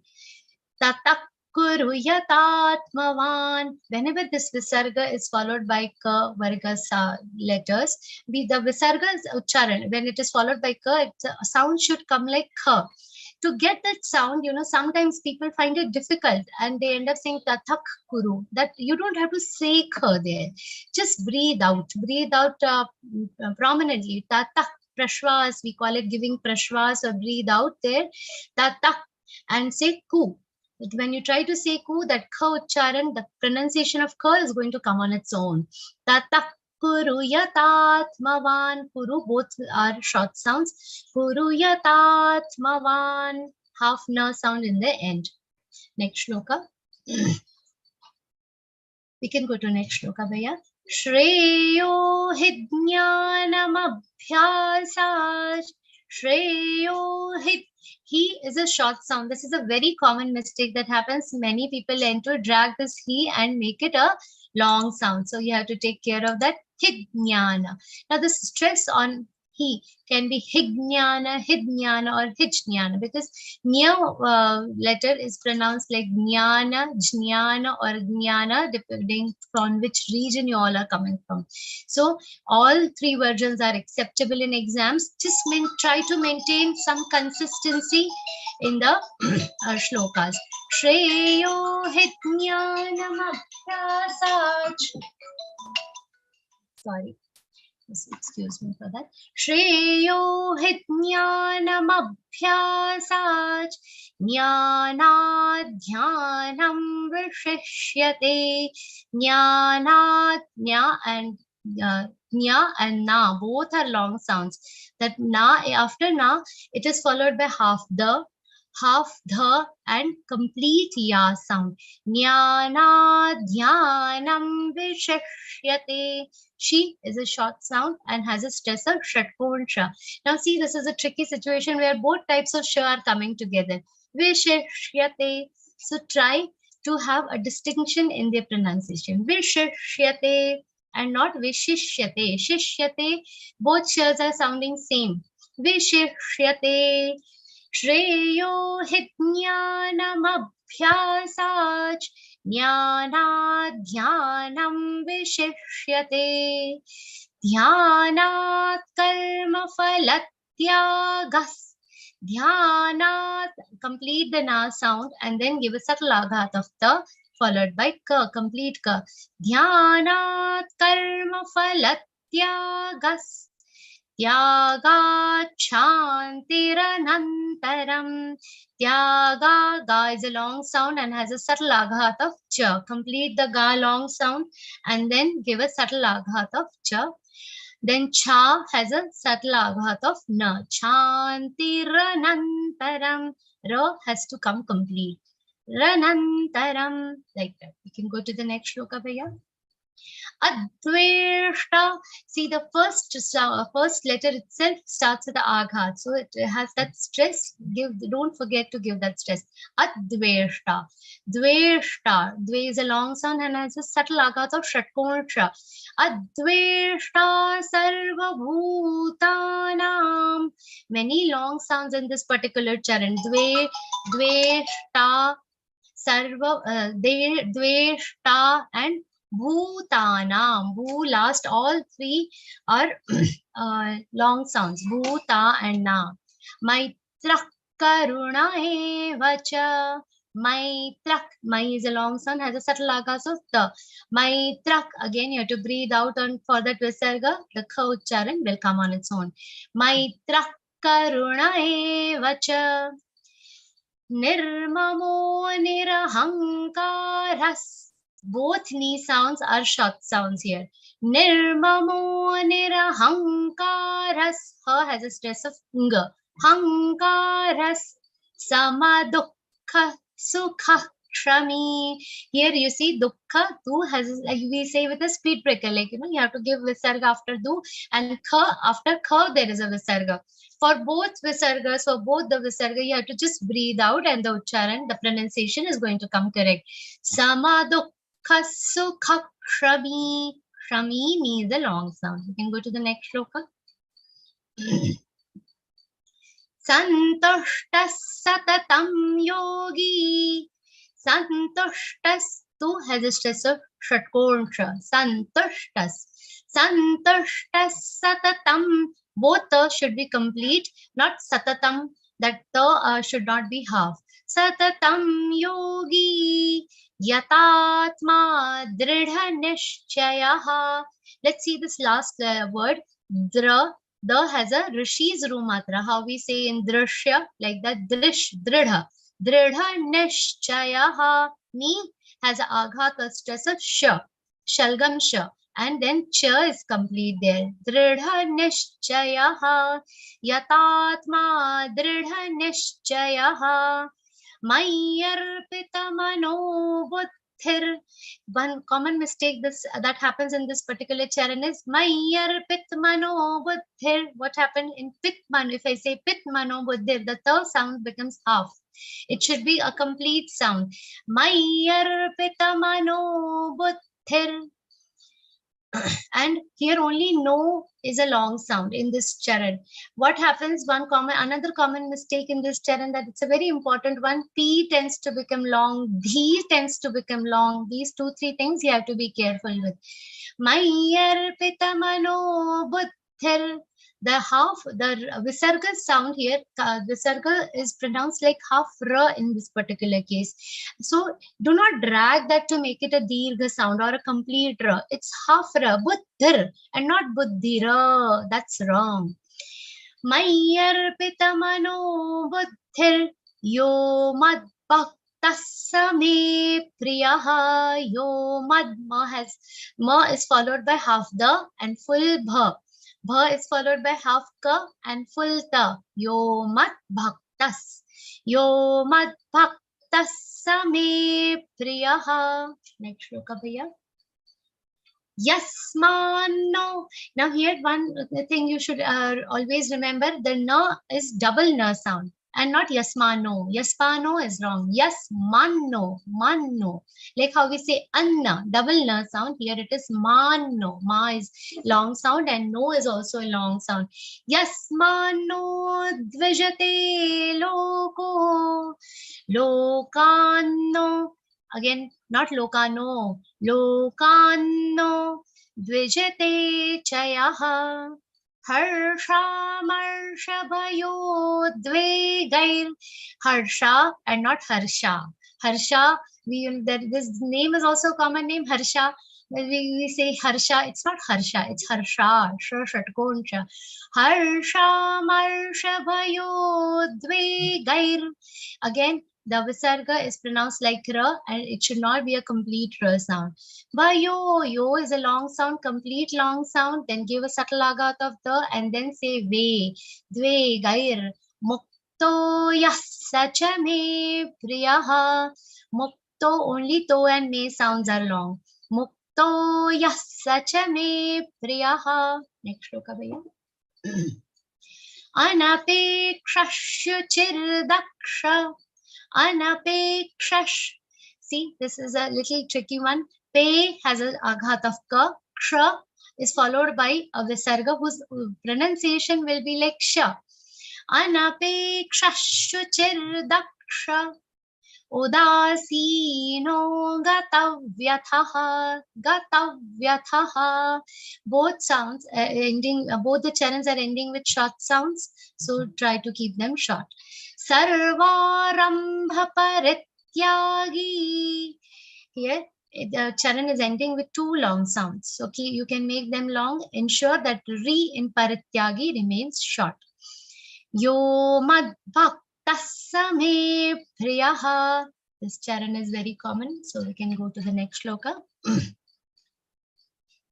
Speaker 3: Tatak kuru yatatmavan. Whenever this visarga is followed by ka varga letters, the visarga is ucharan. When it is followed by ka, a sound should come like ka. To get that sound, sometimes people find it difficult and they end up saying tatak kuru. That you don't have to say ka there. Just breathe out prominently. Tatak prashwas, we call it giving prashwas or breathe out there. Tatak and say ku. When you try to say ku, that ka ucharan, the pronunciation of ka is going to come on its own. Tatak kuru yatatmavan. Kuru, both are short sounds. Kuru yatatmavan. Half na sound in the end. Next shloka. We can go to next shloka, Bhaiya. Shreyo hidnyanam abhyasaj. Shreyo hid. He is a short sound. This is a very common mistake that happens. Many people tend to drag this he and make it a long sound. So you have to take care of that. Hidnyana. Now the stress on he can be hidnyana, or hijnyana, because nya letter is pronounced like jnana, jnana or jnana, depending on which region you all are coming from. So all three versions are acceptable in exams. Just try to maintain some consistency in the shlokas. Shreyo hidnyanam abhyasaj. Sorry. Excuse me for that. Shreyo hidnyanam abhyasaj. Jnana dhyanam vishishyate. Jnana, nya and na, both are long sounds. That na, after na, it is followed by half the and complete ya sound. Jnana dhyanam vishishyate. She is a short sound and has a stress of shatpurn sha. Now see, this is a tricky situation where both types of sha are coming together. Vishishyate. So try to have a distinction in their pronunciation. Vishishyate and not vishishyate. Shishyate, both shas are sounding same. Vishishyate. Shreyo hidnyanam abhyasaj. Jnana dhyanam vishishyate. Dhyanat karma falatyagas. Dhyanat, complete the na sound and then give a subtle aghat of the followed by ka, complete ka. Dhyanat karma falatyagas. Tyaga chantiranantaram. Tyaga, ga is a long sound and has a subtle aghat of cha. Complete the ga long sound and then give a subtle aghat of cha. Then cha has a subtle aghat of na. Chantiranantaram. Ra has to come complete. Ranantaram, like that. We can go to the next shloka, Bhaiya. Adveshta. See, the first letter itself starts with the aghat, so it has that stress. Don't forget to give that stress. Adveshta, dveshta. Dve is a long sound and has a subtle aghat of shatkonsha. Adveshta sarvabhutanam. Many long sounds in this particular charan. Dveshta, sarva, dveshta and Bhutanam. Bhu last, all three are long sounds. Bhuta and na. Maitrak karuna evacha. Maitrak. Mai is a long sound, has a subtle agha, so the. Maitrak. Again, you have to breathe out on for that visarga. The kha ucharan will come on its own. Maitrak karuna evacha. Nirmamo nirahankaras. Both ni sounds are short sounds here. Nirmamo nirahankaras. Ha has a stress of nga. Hankaras. Samadukha sukha kshami. Here you see dukkha, tu has, like we say with a speed breaker, like you have to give visarga after du, and kha after kha there is a visarga. For both visargas, for both the visarga, you have to just breathe out and the ucharan, the pronunciation is going to come correct. Samadukha sukha kshami. Kshami means a long sound. You can go to the next shloka. Santushtas satatam yogi. Santushtas, tu has a stress of shatkorsha. Santushtas. Santushtas satatam. Both the should be complete, not satatam. That the should not be half. Satatam yogi. Yatatma dridha nishchayaha. Let's see this last word. Dra. The has a rishi's rumatra. How we say in drishya, like that. Drish, dridha. Dridha nishchayaha. Ni has a aghat or stress of sha. Shalgam sha. And then cha is complete there. Dridha nishchayaha. Yatatma dridha nishchayaha. Mayarpita mano buddhir. One common mistake that happens in this particular charan is Mayarpit mano buddhir. What happened in pit mano? If I say pit mano buddhir, the third sound becomes half. It should be a complete sound. Mayarpita mano buddhir. And here only no is a long sound in this charan. What happens? Another common mistake in this charan, that it's a very important one. P tends to become long. Dhi tends to become long. These 2-3 things you have to be careful with. Mayarpita mano buddhir. The visarga sound here, visarga is pronounced like half ra in this particular case. So do not drag that to make it a dirgha sound or a complete ra. It's half ra, buddhir, and not buddhira. That's wrong. Mayarpita mano buddhir yo mad bhaktasame priyaha. Yo mad, ma is followed by half the and full bha. Bha is followed by half ka and full ta. Yo mat bhaktas. Yo mat bhaktas same priyaha. Next shloka, bhaiya. Yasmano. Now here one thing you should always remember, the na is double na sound and not yasmano. Yasmano is wrong. Yasmano, manno. Like how we say anna, double na sound. Here it is manno. Ma is long sound and no is also a long sound. Yasmano dvijate loko. Lokano. Again, not lokano. Lokano dvijate chayaha. Harsha marsha bhayo dvegair. Harsha and not harsha. Harsha, this name is also a common name, harsha. We say harsha, it's not harsha, it's harsha. Shatkoncha. Harsha marsha bhayo dvegair. Again, the visarga is pronounced like ra and it should not be a complete ra sound. Vayo, yo is a long sound, complete long sound, then give a subtle aghat of the and then say ve, dve, gair, mukto, yas, sacha me priyaha. Mukto, only to and me sounds are long. Mukto yasacha me priyaha. Next shloka bhaiya. Anapekshashuchirdaksha. Anapekshash. See, this is a little tricky one. Pe has an aghat of ka. Ksha is followed by a visarga whose pronunciation will be like sha. Anapekshashuchirdaksha. Udasino gatavyathah. Gatavyathah. Both sounds ending, both the charans are ending with short sounds, so try to keep them short. Sarvarambha parityagi. Here the charan is ending with two long sounds, so you can make them long. Ensure that re in parityagi remains short. Yo mad bhaktasame priyaha. This charan is very common, so we can go to the next shloka.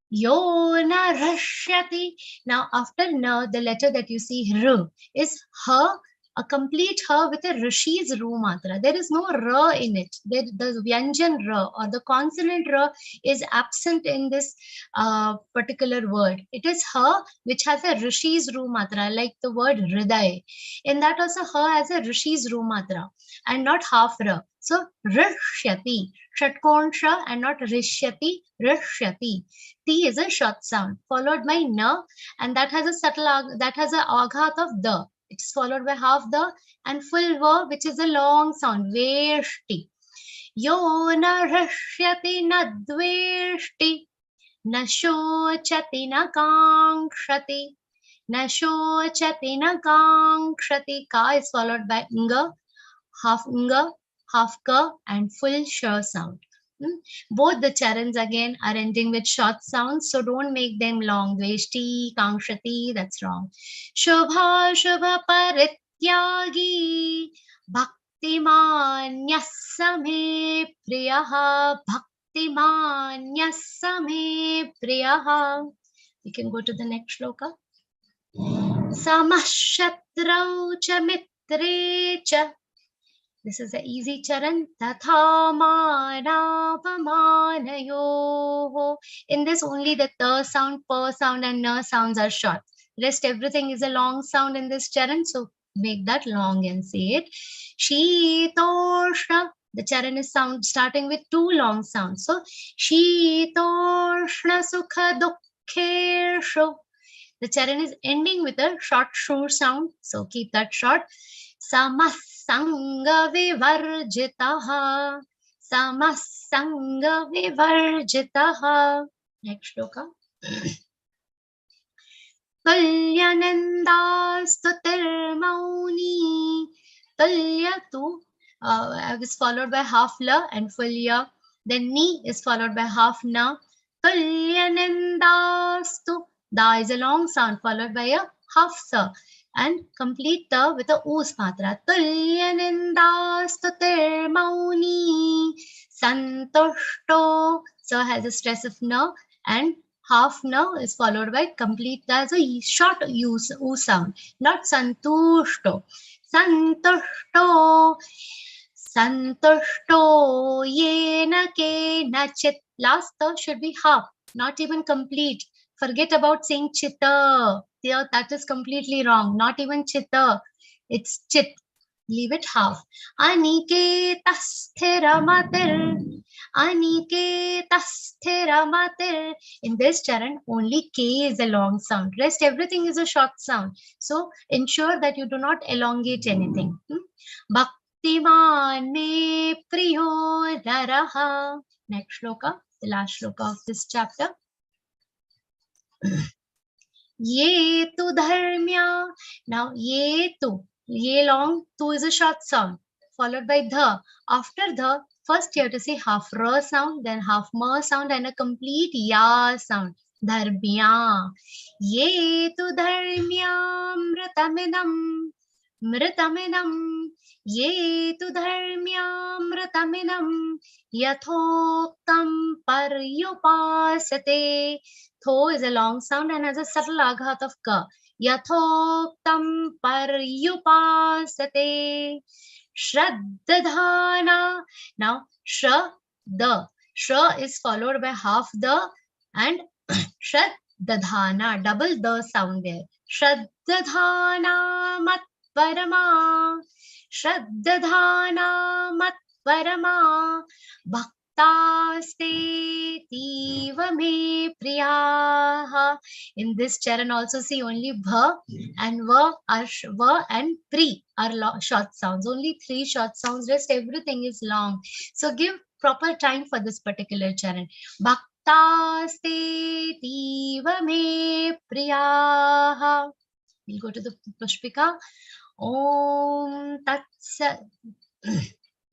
Speaker 3: Yo na rashyati. Now after na, the letter that you see r is ha, a complete ha with a rishi's ru matra. There is no ra in it. The vyanjan ra or the consonant ra is absent in this particular word. It is ha which has a rishi's ru matra, like the word hriday. In that also ha has a rishi's ru matra and not half ra. So rishyati, shatkonsha and not rishyati, rishyati. T is a short sound followed by na, and that has a subtle that has a aghat of the. It's followed by half the and full va, which is a long sound. Veshti. Yo na rashyati na dveshti. Na shochati na kankshati. Na shochati na kankshati. Ka is followed by nga, half ka, and full sh sound. Both the charans again are ending with short sounds, so don't make them long. Dveshti, kankshati, that's wrong. Shubha shubha parityagi. Bhaktimanyasame priyaha. Bhaktimanyasame priyaha. We can go to the next shloka. Samashatrau cha mitre cha. This is an easy charan. Tatha manapamanayoho. In this only the ta sound, pa sound and na sounds are short. Rest everything is a long sound in this charan. So make that long and say it. Shitoshna. The charan is starting with two long sounds. So Shitoshna sukha dukkheshu. The charan is ending with a short shu sound. So keep that short. Samasanga vivarjitaha. Samasanga vivarjitaha. Next shloka. Tulyanandastutirmauni. Tulyatu is followed by half la and full ya. Then ni is followed by half na. Tulyanandastu. Da is a long sound followed by a half sa. And complete the with a us matra. Tulyanandastutirmauni. Santushto. So has a stress of na, and half na is followed by complete the as a short u sound, not santushto. Santushto. Santushto yena kena chit. Last the should be half, not even complete. Forget about saying chitta. There, that is completely wrong. Not even chitta. It's chit. Leave it half. Aniketathiramatir. Aniketathiramatir. In this charan, only K is a long sound. Rest everything is a short sound. So ensure that you do not elongate anything. Bhaktiman me priyo naraha. Next shloka, the last shloka of this chapter. Ye tu dharmya. Now ye tu. Ye long, tu is a short sound followed by the. After the, first you have to say half ra sound, then half ma sound and a complete ya sound. Dharmya. Ye tu dharmya mritamidam. Mritamidam. Ye tu dharmya mritamidam. Yathoktam paryupasate. Tho is a long sound and has a subtle aghat of ka. Yathoktam paryupasate. Shraddhana. Now, Shraddha. Shra is followed by half the and Shraddhana. Double the sound there. Shraddhana matparama. Shraddhana matparama. Bhaktaste tiva me priyaha. In this charan also see only bha and va are va and pri are short sounds. Only 3 short sounds. Rest everything is long. So give proper time for this particular charan. Bhaktaste tiva me priyaha. We'll go to the Pushpika. Om Tatsa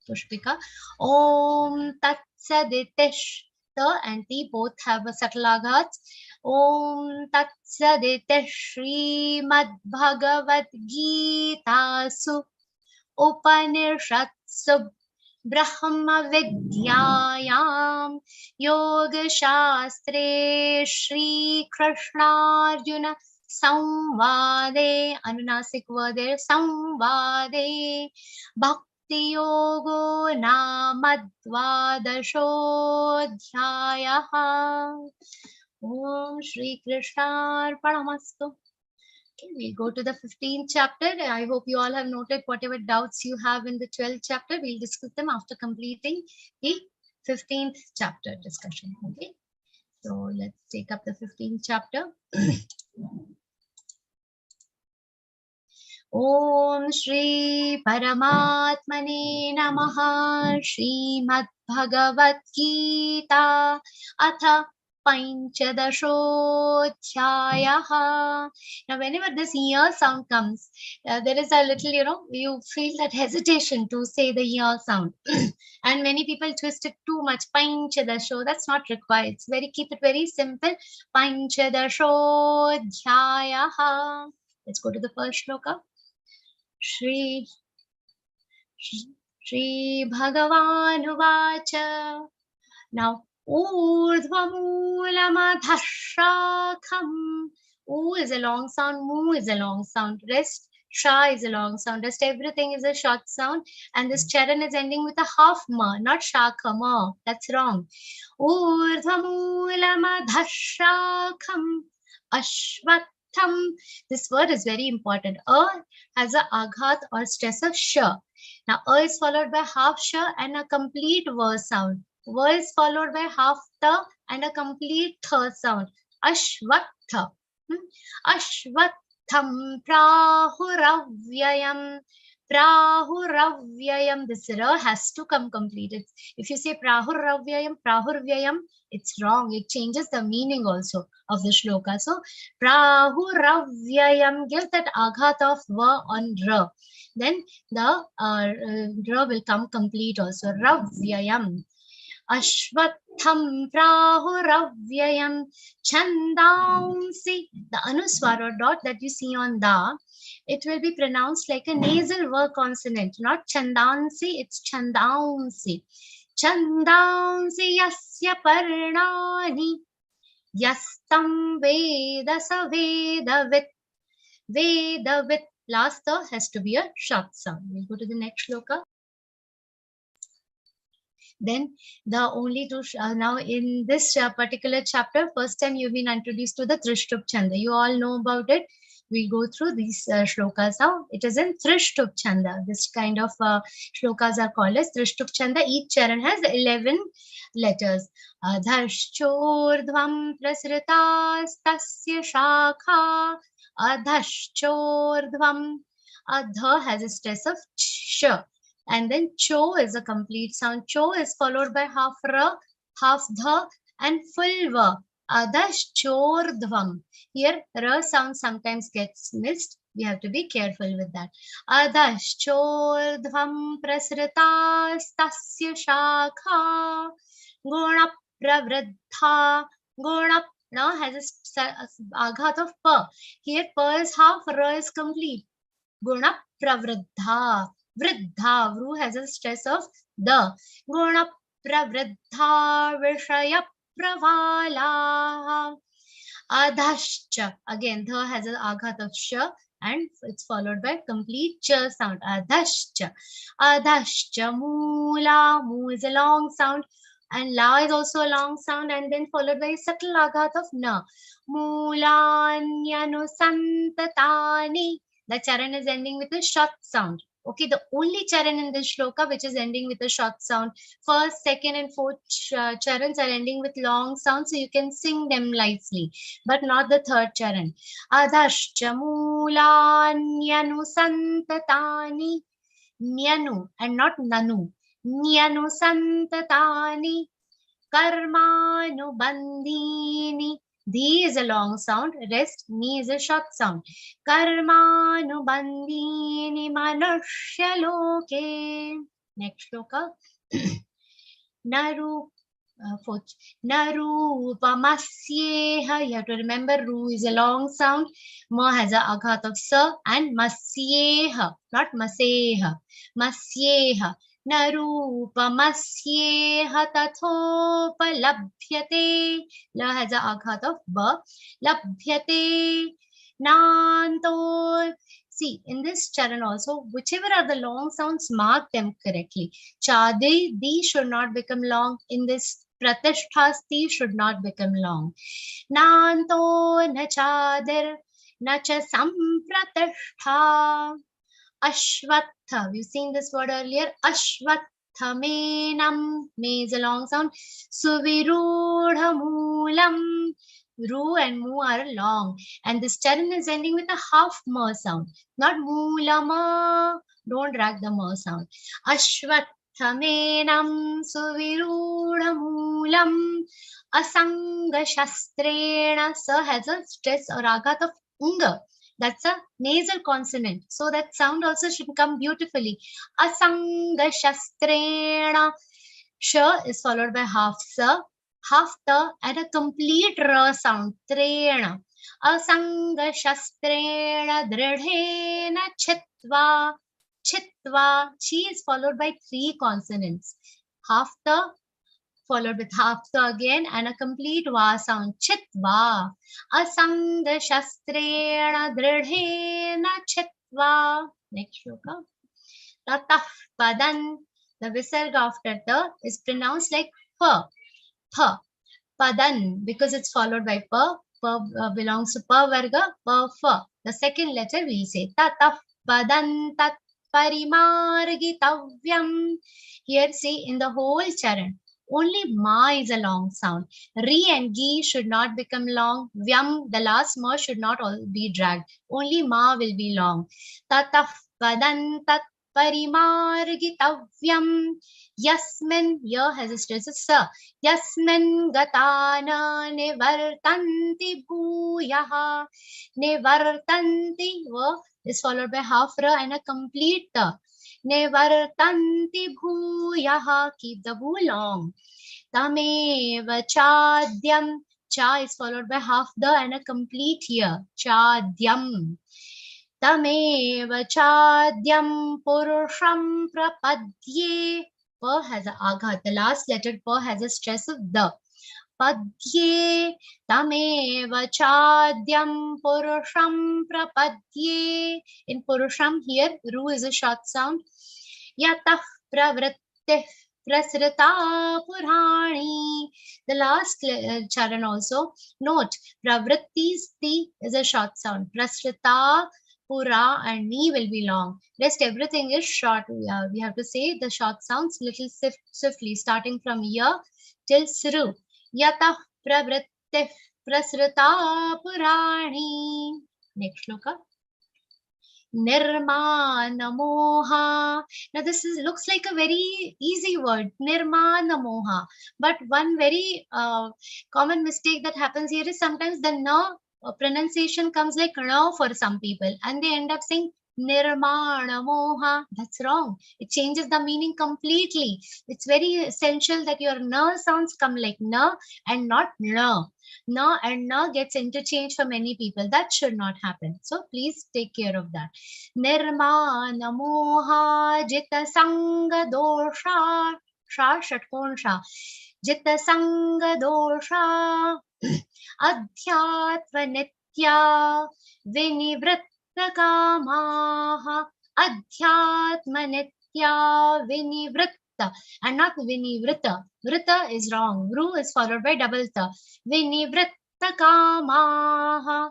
Speaker 3: Pushpika. Om Tatsaditish. The and T both have a subtle aghats. Om Tatsaditish Srimad Bhagavad Gītāsu Upanishadsu Brahma Vidyayam Yoga Shastre Shri Krishna Arjuna Samvade, Anunasik word there, Samvade, Bhakti Yogo Namadvadashodhyayaha. Om Shri Krishna Arpanamastu. Okay, we'll go to the 15th chapter. I hope you all have noted whatever doubts you have in the 12th chapter. We'll discuss them after completing the 15th chapter discussion. Okay, so let's take up the 15th chapter. Om Shri Paramatmane Namaha. Shrimad Bhagavad Gītā Atha Panchadashodhyayaha. Now, whenever this year sound comes, there is a little, you feel that hesitation to say the year sound. And many people twist it too much. Panchadasho, that's not required. It's keep it very simple. Panchadashodhyayaha. Let's go to the first shloka. Shri Bhagavan Now, Urdhvamulamādhashrakham. U is a long sound, Mu is a long sound, rest, Sha is a long sound, rest everything is a short sound, and this charan is ending with a half Ma, not Shakha Ma. That's wrong. Urdhvamulamādhashrakham Ashvatham. This word is very important. Has a aghat or stress of sh. Now, is followed by half sh and a complete V sound. V is followed by half ta and a complete th sound. Ashvatha. Ashvatham prahuravyayam. Prahuravyayam. This ra has to come complete. If you say prahuravyayam, it's wrong. It changes the meaning also of the shloka. So, prahuravyayam, give that aghat of va on ra. Then the ra will come complete also. Ravyayam. Ashvatham prahuravyayam Chandaunsi. The anuswar or dot that you see on da, it will be pronounced like a nasal V consonant, not Chandansi, it's Chandaunsi. Chandaunsi yasya parnani yastam veda sa vedavit. Vedavit. Last the has to be a short sound. We'll go to the next shloka. Then the only two, now in this particular chapter, first time you've been introduced to the Trishtup Chanda. You all know about it. We'll go through these shlokas now. It is in Trishtup Chanda. This kind of shlokas are called as Trishtup Chanda. Each charan has 11 letters. Adhashchordhvam prasritas tasya shakha. Adhashchordhvam. Adha has a stress of sh. And then cho is a complete sound. Cho is followed by half ra, half dha, and full va. Adhashchordhvam. Here, ra sound sometimes gets missed. We have to be careful with that. Adhashchordhvam prasritas tasya shakha. Guna pravriddha. Guna now has a aghat of pa. Here, pa is half, ra is complete. Guna pravriddha. Vriddha, Vru has a stress of the. Guna pravriddha vishaya pravala. Adhashcha, again, the has an aghat of sh. and it's followed by complete ch sound. Adhascha. Adhascha moola. Mu is a long sound. And la is also a long sound, and then followed by a subtle aghat of na. Mulanyanu santatani. The charan is ending with a short sound. Okay, the only charan in this shloka which is ending with a short sound. First, second, and fourth charans are ending with long sounds, so you can sing them lightly, but not the third charan. Adhascha mulanyanu santatani. Nyanu and not nanu. Nyanu santatani. Karmanu bandhini. Dhi is a long sound, rest ni is a short sound. Karmanu bandhini manushya loke. Next shloka. Naru. Fourth. Narupamasyeha. You have to remember ru is a long sound. Ma has a aghat of sa, and masyeha, not maseha. Masyeha. Narupamasyeha tathopalabhyate. La has a aghat of ba. Labhyate. Nanto. See, in this charan also, whichever are the long sounds, mark them correctly. Chadi, di should not become long. In this pratishthasti should not become long. Nanto na chadir na cha sampratishta. Ashvatha. We've seen this word earlier. Ashvatha menam. Me is a long sound. Suvirudha moolam. Ru and mu are long. And this charan is ending with a half ma sound. Not moolama. Don't drag the ma sound. Ashvatha menam suvirudha moolam. Asanga shastrena. Sa has a stress or aghat of unga. That's a nasal consonant. So that sound also should come beautifully. Asanga shastrena. Sh is followed by half sa, half ta, and a complete ra sound. Trena. Asanga shastrena dridhena chitva. Chitva. Chi is followed by 3 consonants. Half ta, followed with half ta again, and a complete va sound. Chitva. Asanga shastrena dridhena chitva. Next shloka. Tatah padan. The visarga after ta is pronounced like pa. Pa. Padan, because it's followed by pa. Pa belongs to pa varga. Pa fa. The second letter we say tatah padan tat parimargitavyam. Here see in the whole charan, only ma is a long sound. Ri and gi should not become long. Vyam, the last ma should not all be dragged. Only ma will be long. Tatah padan tat parimargitavyam. Yasmin, ya has a stress of sa. Yasmin gatana nivartanti bhuyaha. Nivartanti va is followed by half ra and a complete ta. Nivartanti bhuyaha. Keep the bhu long. Tameva chadyam. Cha is followed by half the and a complete here. Chadyam. Tameva chadyam purusham prapadye. Pa has a aghat. The last letter pa has a stress of the. Padye. Tameva chadyam purusham prapadye. In purusham here, ru is a short sound. Yatah pravrittih prasrita purani. The last charan also. Note, pravritti's ti is a short sound. Prasrita, pura and ni will be long. Rest everything is short. We have to say the short sounds little swiftly, starting from ya till sru. Yatah pravrittih prasrita purani. Next shloka. Nirmana moha. Now this looks like a very easy word, nirmana moha. But one very common mistake that happens here is sometimes the na pronunciation comes like na for some people, and they end up saying nirmana moha. That's wrong. It changes the meaning completely. It's very essential that your na sounds come like na and not na. Na and na gets interchanged for many people. That should not happen. So please take care of that. Nirmana moha jita sanga dosha. Sha shatkon sha. Jita sanga dosha. Adhyatva nitya vinivritta kamaha adhyatmanitya vinivritta, and not vinivritta. Vritta is wrong. Vru is followed by double ta. Vinivritta kamaha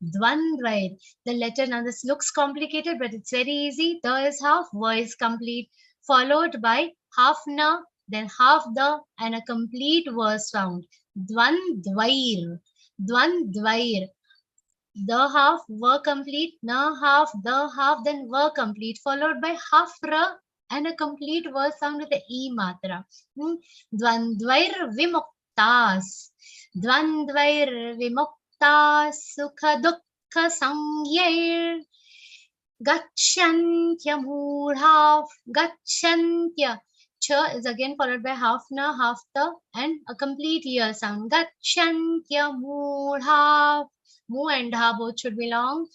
Speaker 3: dvandvair. The letter, now this looks complicated, but it's very easy. The is half, va is complete, followed by half na, then half the, and a complete verse sound. Dvandvair. Dvandvair. The half, were complete, na half, the half, then were complete, followed by half ra and a complete verse sound with the e matra. Dvandvair vimuktas. Dvandvair vimuktas sukha dukkha sangyair. Gacchantya murhav. Gacchantya. Cha is again followed by half na, half the, and a complete ear sound. Gacchantya murhav. Mu and ha both should be long.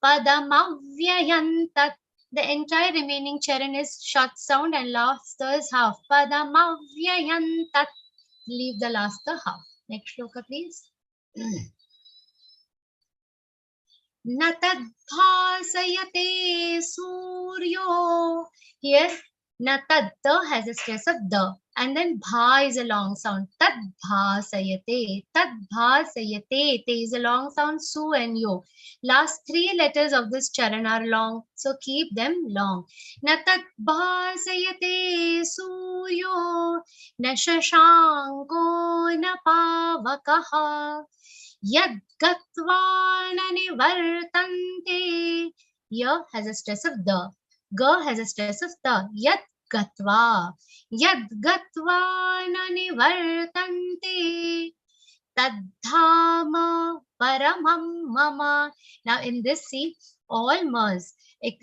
Speaker 3: Padamavyayantat. The entire remaining charan is short sound and last is half. Padamavyayantat. Leave the last the half. Next shloka, please. Natadbhasayate suryo. Here, natad has a stress of the, and then bha is a long sound. Tadbhasayate. Tadbhasayate. Te is a long sound. Su and yo. Last three letters of this charan are long, so keep them long. Natadbhasayate suryo. Na shashanko na pavakaha. Yad gatva na nivartante. Ya has a stress of the. Ga has a stress of the. Yad gatva. Yad gatva na nivartante. Tadhama paramam mama. Now in this, see, all mas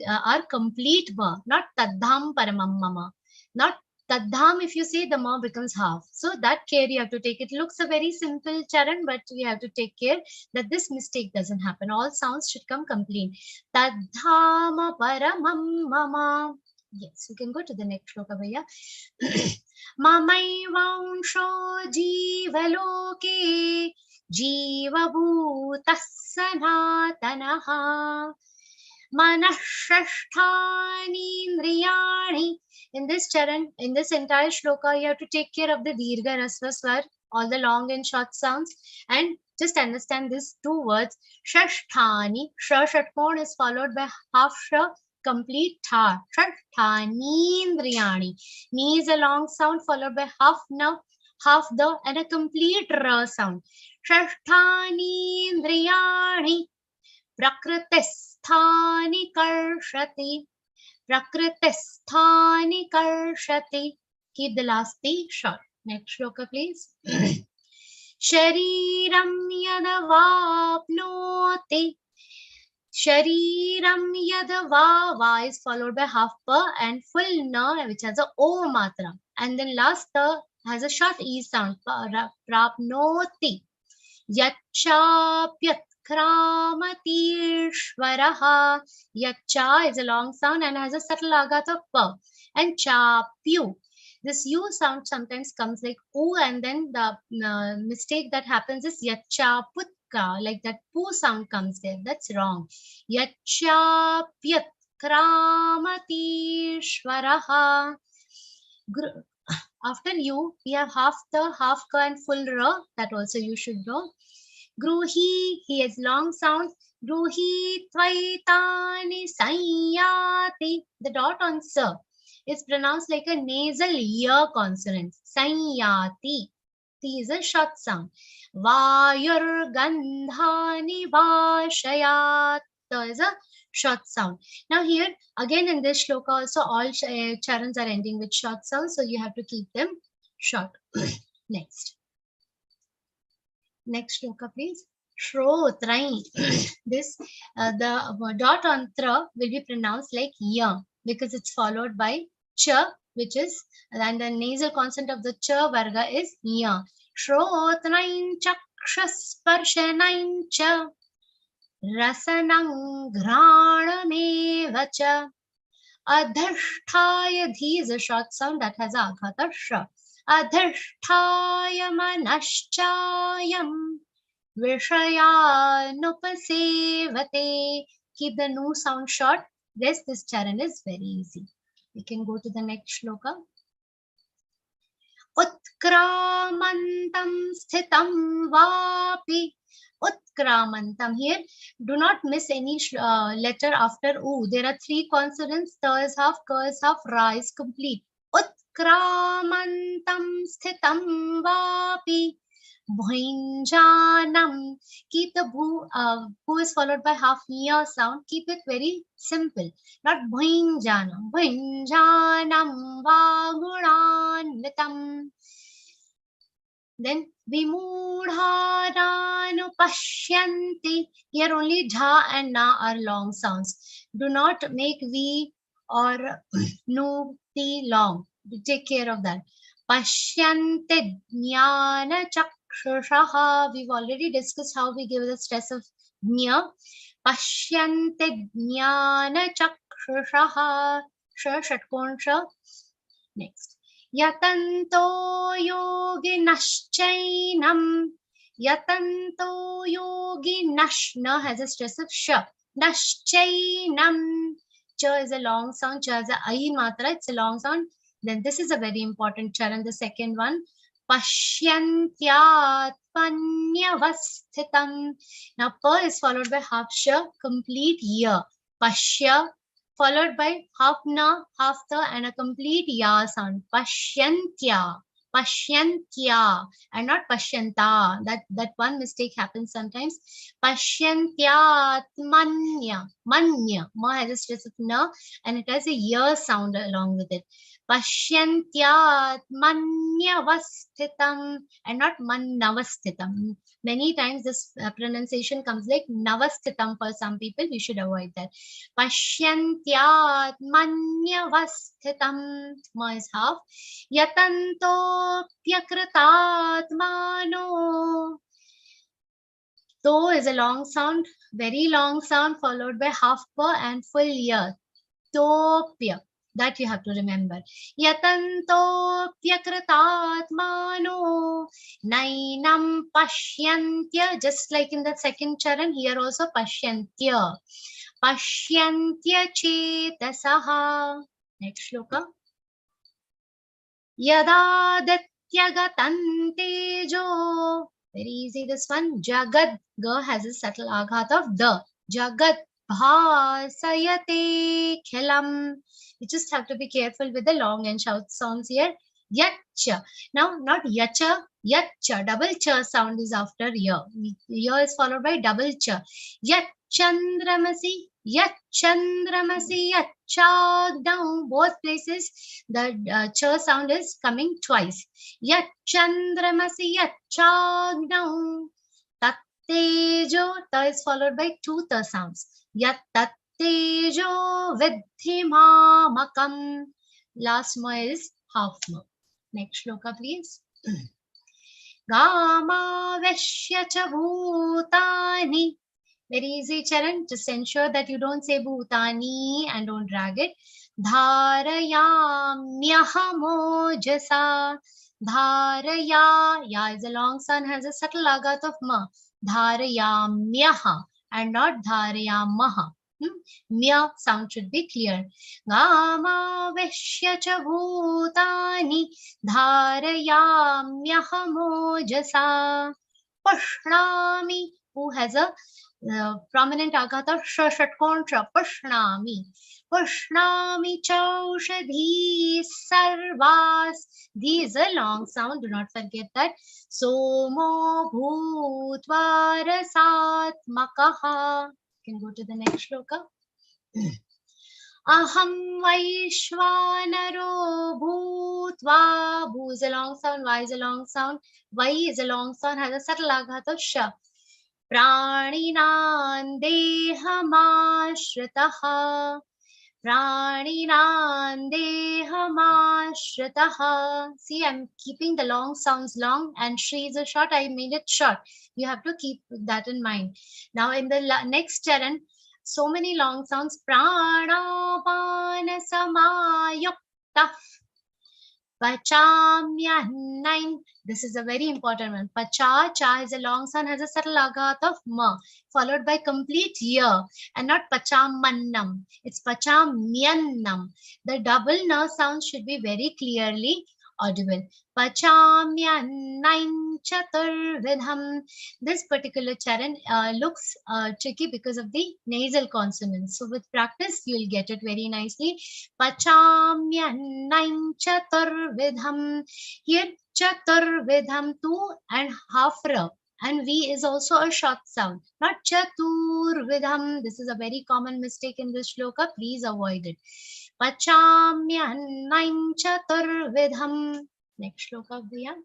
Speaker 3: are complete ma, not tadham paramam mama. Not tadham, if you say, the ma becomes half. So that care you have to take. It looks a very simple charan, but you have to take care that this mistake doesn't happen. All sounds should come complete. Tadhama paramam mama. Yes, you can go to the next shloka, Bhaiya. Mamaivansho jivaloke jivabhutas sanatanaha manashashthani indriyani. In this charan, in this entire shloka, you have to take care of the dirgha rasva swar, all the long and short sounds, and just understand these two words. Shashthani, sha shatpon is followed by half sha, complete tha. Shashthani indriyani. Ni is a long sound followed by half na, half the, and a complete ra sound. Shashthani indriyani. Prakritisthani karshati. Prakritisthani karshati. Keep the last T short. Next shloka, please. Shariram yadavapnoti. Shariram yadava is followed by half pa and full na, which has a o matra. And then last ta has a short e sound. Prapnoti. Yachapyat Kramatishvaraha. Yacha is a long sound and has a subtle agat of pa. And chapyu. This u sound sometimes comes like u, and then the mistake that happens is yachaputka, like that pu sound comes there. That's wrong. Yachapyat Kramatishvaraha. After you, we have half the, half ka, and full ra. That also you should know. Gruhi, he has long sound. Gruhi tvaitani sanyati. The dot on sa is pronounced like a nasal ear consonant. Sanyati. T is a short sound. Vayur gandhani vashayat. Ta is a short sound. Now here, again in this shloka also, all charans are ending with short sounds, so you have to keep them short. Next. Next shloka, please. Shrotrai. This, the dot on tra will be pronounced like ya, because it's followed by cha, which is, and the nasal consonant of the cha varga is ya. Shrotrai chakshasparshanai cha rasanang ghraname cha. Adhasthaya, dhi is a short sound that has a aghata sha. Adhasthaya manaschayam vishayanupasevate. Keep the nu sound short. Rest this charan is very easy. We can go to the next shloka. Utkramantam sthitam vapi. Utkramantam. Here, do not miss any letter after U. There are 3 consonants. Ta is half, ka is half, ra is complete. Utkramantam sthitam vapi. Bhuinjanam. Keep the bhu is followed by half nya sound. Keep it very simple. Not bhuinjanam. Bhuinjanam vagunanvitam. Then vimudharanu pashyanti. Here only dha and na are long sounds. Do not make v or nu t long. Take care of that. Pashyanti jnana chakshushaha. We've already discussed how we give the stress of jna. Pashyanti jnana chakshushaha. Sha shatkon sha. Next. Yatanto yoginaschainam. Yatanto yoginashna has a stress of sha. Naschainam. Cha is a long sound. Cha is a ai matra. It's a long sound. Then this is a very important charan, the second one. Pashyantyatmanyavasthitam. Now pa is followed by half sha, complete ya. Pashya followed by half na, half ta and a complete ya sound. Pashyantya. Pashyantya and not pashyanta. That one mistake happens sometimes. Pashyantyatmanya. Manya. Ma has a stress of na and it has a ya sound along with it. Pashyantyaatmanyavasthitam and not mannavasthitam. Many times this pronunciation comes like navasthitam for some people. We should avoid that. Pashyantyaatmanyavasthitam. Ma is half. Yatanto pyakritatmano. To is a long sound, very long sound followed by half pa and full ya. Topya. That you have to remember. Yatanto pyakritatmano nainam pashyantya. Just like in the second charan, here also pashyantya. Pashyantya chetasaha. Next shloka. Yadadatyagatan tejo. Very easy this one. Jagad. Ga has a subtle aghat of the. Jagad bhasayate khelam. You just have to be careful with the long and short sounds here. Yacha. Now, not yacha, yacha. Double cha sound is after ya. Ya is followed by double cha. Yachandramasi, yachandramasi, yachagdam. Both places, the cha sound is coming twice. Yachandramasi, yachagdam. Tattejo. Ta is followed by 2 ta sounds. Yat Tejo vidhimamakam. Last ma is half ma. Next shloka, please. Gama veshya cha bhutani. Very easy charan. Just ensure that you don't say bhutani and don't drag it. Dharayamyahamojasa. Dharaya. Ya is a long sound, has a subtle aghat of ma. Dharayamyaha and not dharayamaha. Mya sound should be clear. Gama veshya cha bhutani dharayamyahamojasa. Pashnami. Who has a prominent aghat of shatkon. Pashnami. Pashnami chaushadhi sarvas. These are long sound. Do not forget that. Somo bhutvārasātmakaha. Can go to the next shloka. Aham vaishvanaro bhutva. Bhu is a long sound. Va is a long sound. Vai is a long sound. Has a subtle aghat of sha. Praninan dehamashritah. Praninan dehamashritah. See, I'm keeping the long sounds long and Shri is a short. I made it short. You have to keep that in mind. Now in the next charan, so many long sounds. Pranapana samayukta. Pachamyannain. This is a very important one. Pacha, cha is a long sound, has a subtle aghat of ma, followed by complete ya, and not pachamannam. It's pachamyannam. The double na sound should be very clearly audible. Pachamyannain chaturvidham. This particular charan looks tricky because of the nasal consonants. So with practice, you'll get it very nicely. Pachamyannain chaturvidham. Here, chaturvidham, 2.5 ra. And V is also a short sound, not chaturvidham. This is a very common mistake in this shloka. Please avoid it. Pachamyannain chaturvidham. Next shloka, Bhaiya.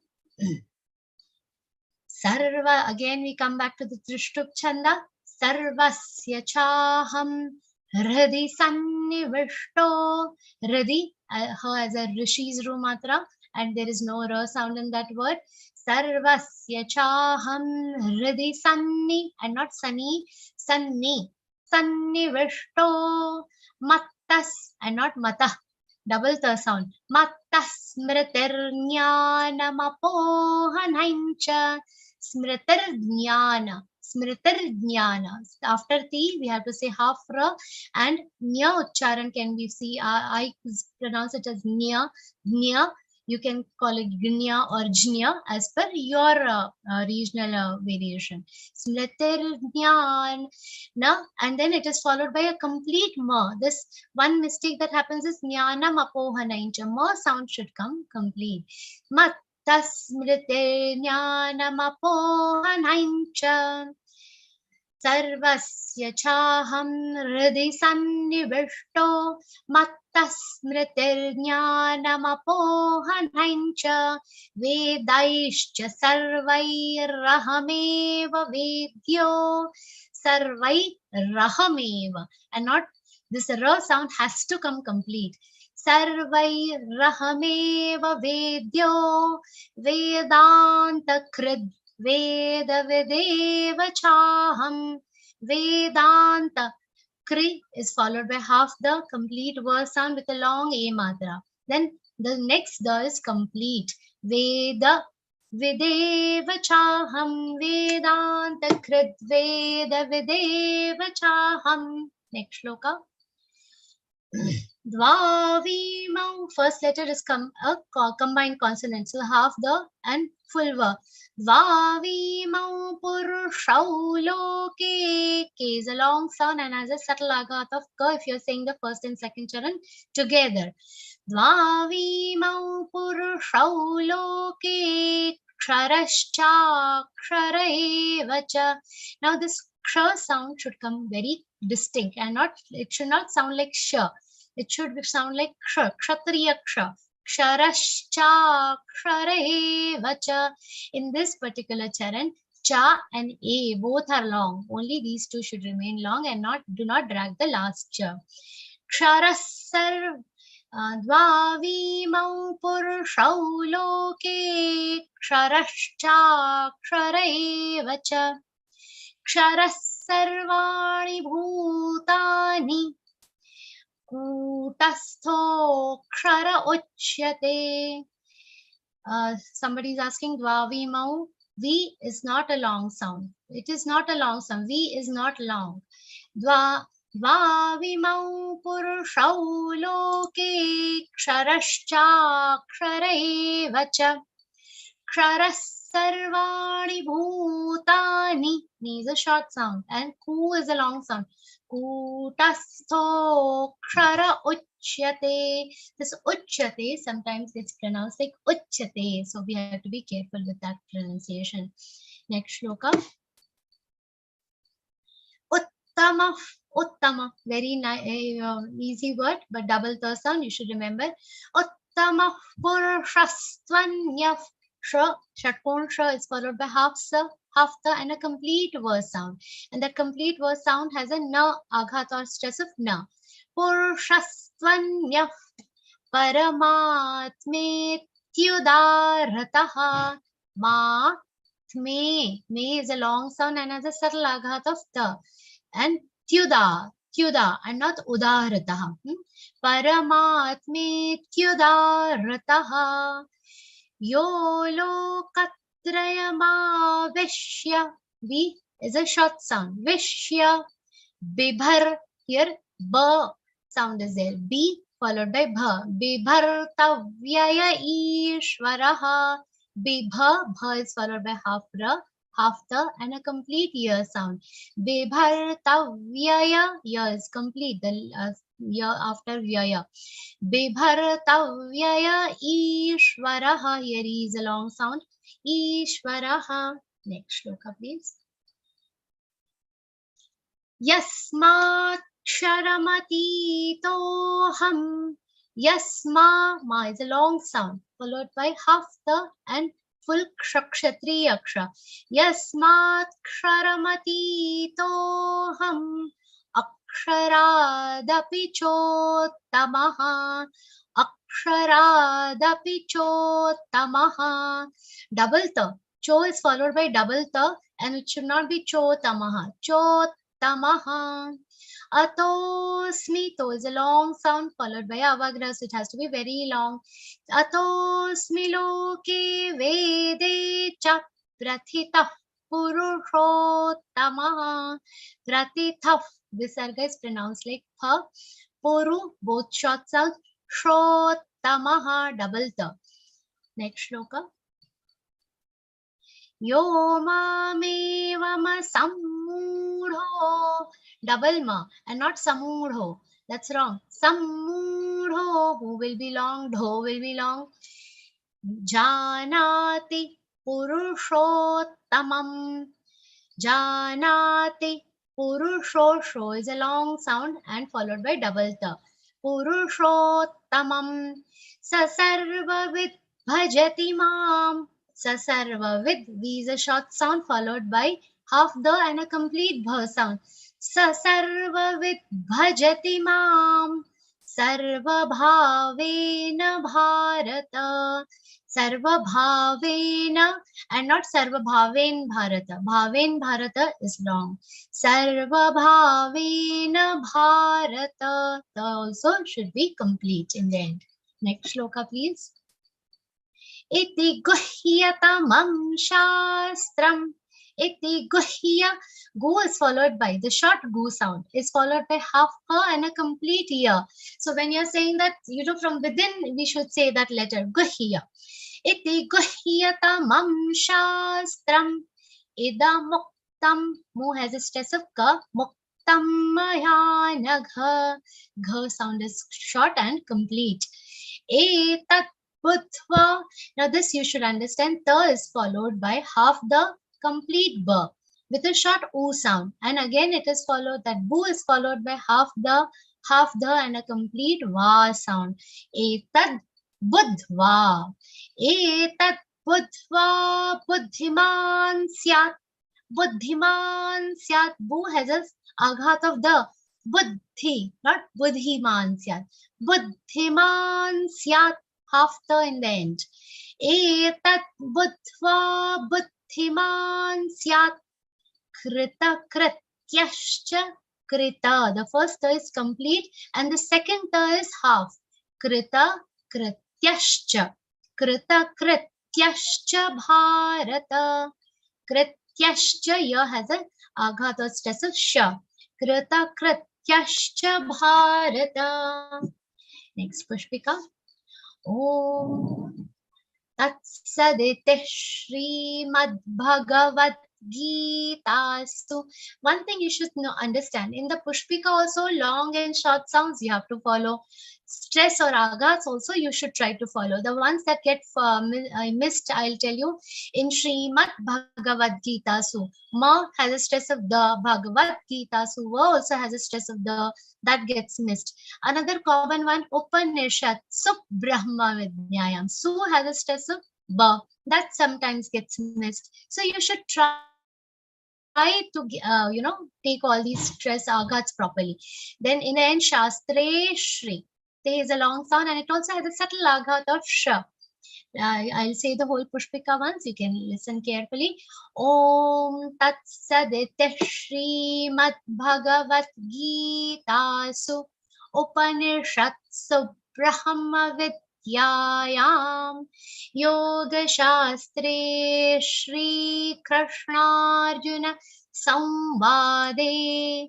Speaker 3: Sarva, again we come back to the Trishtup Chanda. Sarvasya chaham hradi sannivishto. Hradi, as a Rishi's Rumatra, and there is no ra sound in that word. Sarvasya chaham hradi sanni, and not sunny, sanni. Sannivishto. Mattas, and not mata. Double the sound. Mattas smritir jnanamapohanaincha. Smritir jnana. Smritir jnana. After ti, we have to say half ra, and nya ucharan can be see. I pronounce it as nya. Nya. You can call it gnya or jnya as per your regional variation. Smritir jnana, and then it is followed by a complete ma. This one mistake that happens is jnanam apohanaincha. Ma sound should come complete. Mattasmrite jnanam apohanaincha. Sarvasya chaham hridi sannivishto. Mattasmritir jnanam apohanaincha. Vedaishcha sarvairahameva vedyo. Sarvairahameva, and not this ra sound has to come complete. Sarvairahameva vedyo. Vedanta krid. Veda vedeva chaham. Vedanta. Kri is followed by half the complete verse sound with a long a matra. Then the next da is complete. Veda videva chaham. Vedanta krit. Veda videva chaham. Next shloka. Dvavimau. First letter is a combined consonant. So half the and full va. Dvavimau purushau loke. K is a long sound and has a subtle aghat of ka if you're saying the first and second charan together. Dvavimau purushau loke. Ksharascha ksharevacha. Now this ksha sound should come very distinct and it should not sound like sh. It should sound like ksha, kshatriya ksha. Ksharascha ksharevacha. In this particular charan, cha and a both are long. Only these two should remain long and do not drag the last cha. Ksharasar dvavimau purushau loke. Ksharascha ksharevacha. Ksharasarvani bhutani. Kutastho kshara uchyate. Somebody is asking dvavimau. V is not a long sound. It is not a long sound. V is not long. Dvavimau purushau loke. Ksharascha ksharevacha. Ksharasarvani bhutani. Ni is a short sound and ku is a long sound. Kutastho kshara uchyate. This uchyate sometimes gets pronounced like uchyate. So we have to be careful with that pronunciation. Next shloka. Uttama. Uttama. Very easy word, but double the sound. You should remember. Uttama purushastvanyaf. Shatpon sha is followed by half the and a complete verse sound. And that complete verse sound has a na aghat or stress of na. Purushastvanyaf paramatme tyudarataha. Me is a long sound and has a subtle aghat of ta. And tyuda and not udarataha. Paramatmetyudarataha Yo lokatrayamavishya. V is a short sound. Vishya. Bibhar. Here ba sound is there. B followed by bha. Bibhartavyaya ishvaraha. Bibha. Bha is followed by half ra, half the, and a complete ya sound. Bibhartavyaya. Ya is complete. The ya after vyaya. Bibhartavyaya ishvaraha. Here is a long sound. Ishvaraha. Next shloka, please. Yasmaksharamatiitoham. Yasma. Ma is a long sound followed by half the and full kshatriya aksha. Yasmaksharamatiitoham. Aksharaadapi chottamaha. Aksharaadapi chottamaha. Double ta. Cho is followed by double ta, and it should not be chotamaha. Chotamaha. Atosmi. To is a long sound followed by avagra, so it has to be very long. Atosmi loke vede cha prathitah purushottamah. Prathitah. Visarga is pronounced like pha. Puru, both short sounds. Shottamah, double ta. Next shloka. Yo mamevama sammudho. Double ma and not samudho. That's wrong. Sammudho. Who will be long? Dho will be long. Janati purushottamam. Janati purusho. Is a long sound and followed by double ta. Purushottamam. Sasarvavid bhajati mam. Sasarvavid. V is a short sound followed by half the and a complete bha sound. Sasarvavid bhajati mam. Sarva bhavena bharata. Sarva bhavena and not Sarva bhaven bharata. Bhaven bharata is long. Sarva bhavena bharata. The also should be complete in the end. Next shloka, please. Iti guhyatamam shastram. Iti guhya. Gu is followed by the short gu sound is followed by half a and a complete ya. So when you're saying that, from within, we should say that letter guhya. Iti guhyatamam shastram. Ida muktam. Mu has a stress of ka. Muktam maya nagha. Gha sound is short and complete. Etat Buddhva. Now this you should understand. Ta is followed by half the complete ba with a short u sound, and again it is followed, that bu is followed by half the and a complete va sound. Etad buddhva. Etad buddhva buddhiman syat. Buddhiman syat. Bu has a aghat of the buddhi, not buddhiman syat. Buddhiman syat. Half the in the end. Etat buddhva buddhiman syat. Krita krityascha. Krita. The first ta is complete and the second ta is half. Krita krityascha. Krita krityascha bharata. Krityascha. Here has a aghat or stress of sha. Krita krityascha bharata. Next Pushpika. Om Tatsadite Srimad Bhagavad Gītāsu. One thing you should understand, in the Pushpika also long and short sounds you have to follow. Stress or aghats also you should try to follow. The ones that get missed, I'll tell you, in Srimad Bhagavad Gītāsu. Ma has a stress of the. Bhagavad Gītāsu. Va also has a stress of the. That gets missed. Another common one, Upanishad, Suk Brahma Vidnyayam. Su has a stress of ba. That sometimes gets missed. So you should try to take all these stress aghats properly. Then in the end, Shastre Shri. Te is a long sound and it also has a subtle aghat of sha. I'll say the whole Pushpika once. You can listen carefully. Om Tat Sadite Srimad Bhagavad Gītāsu. Upanishadsu Brahma Vidyayam Yoga Shastre Shri Krishna Arjuna Samvade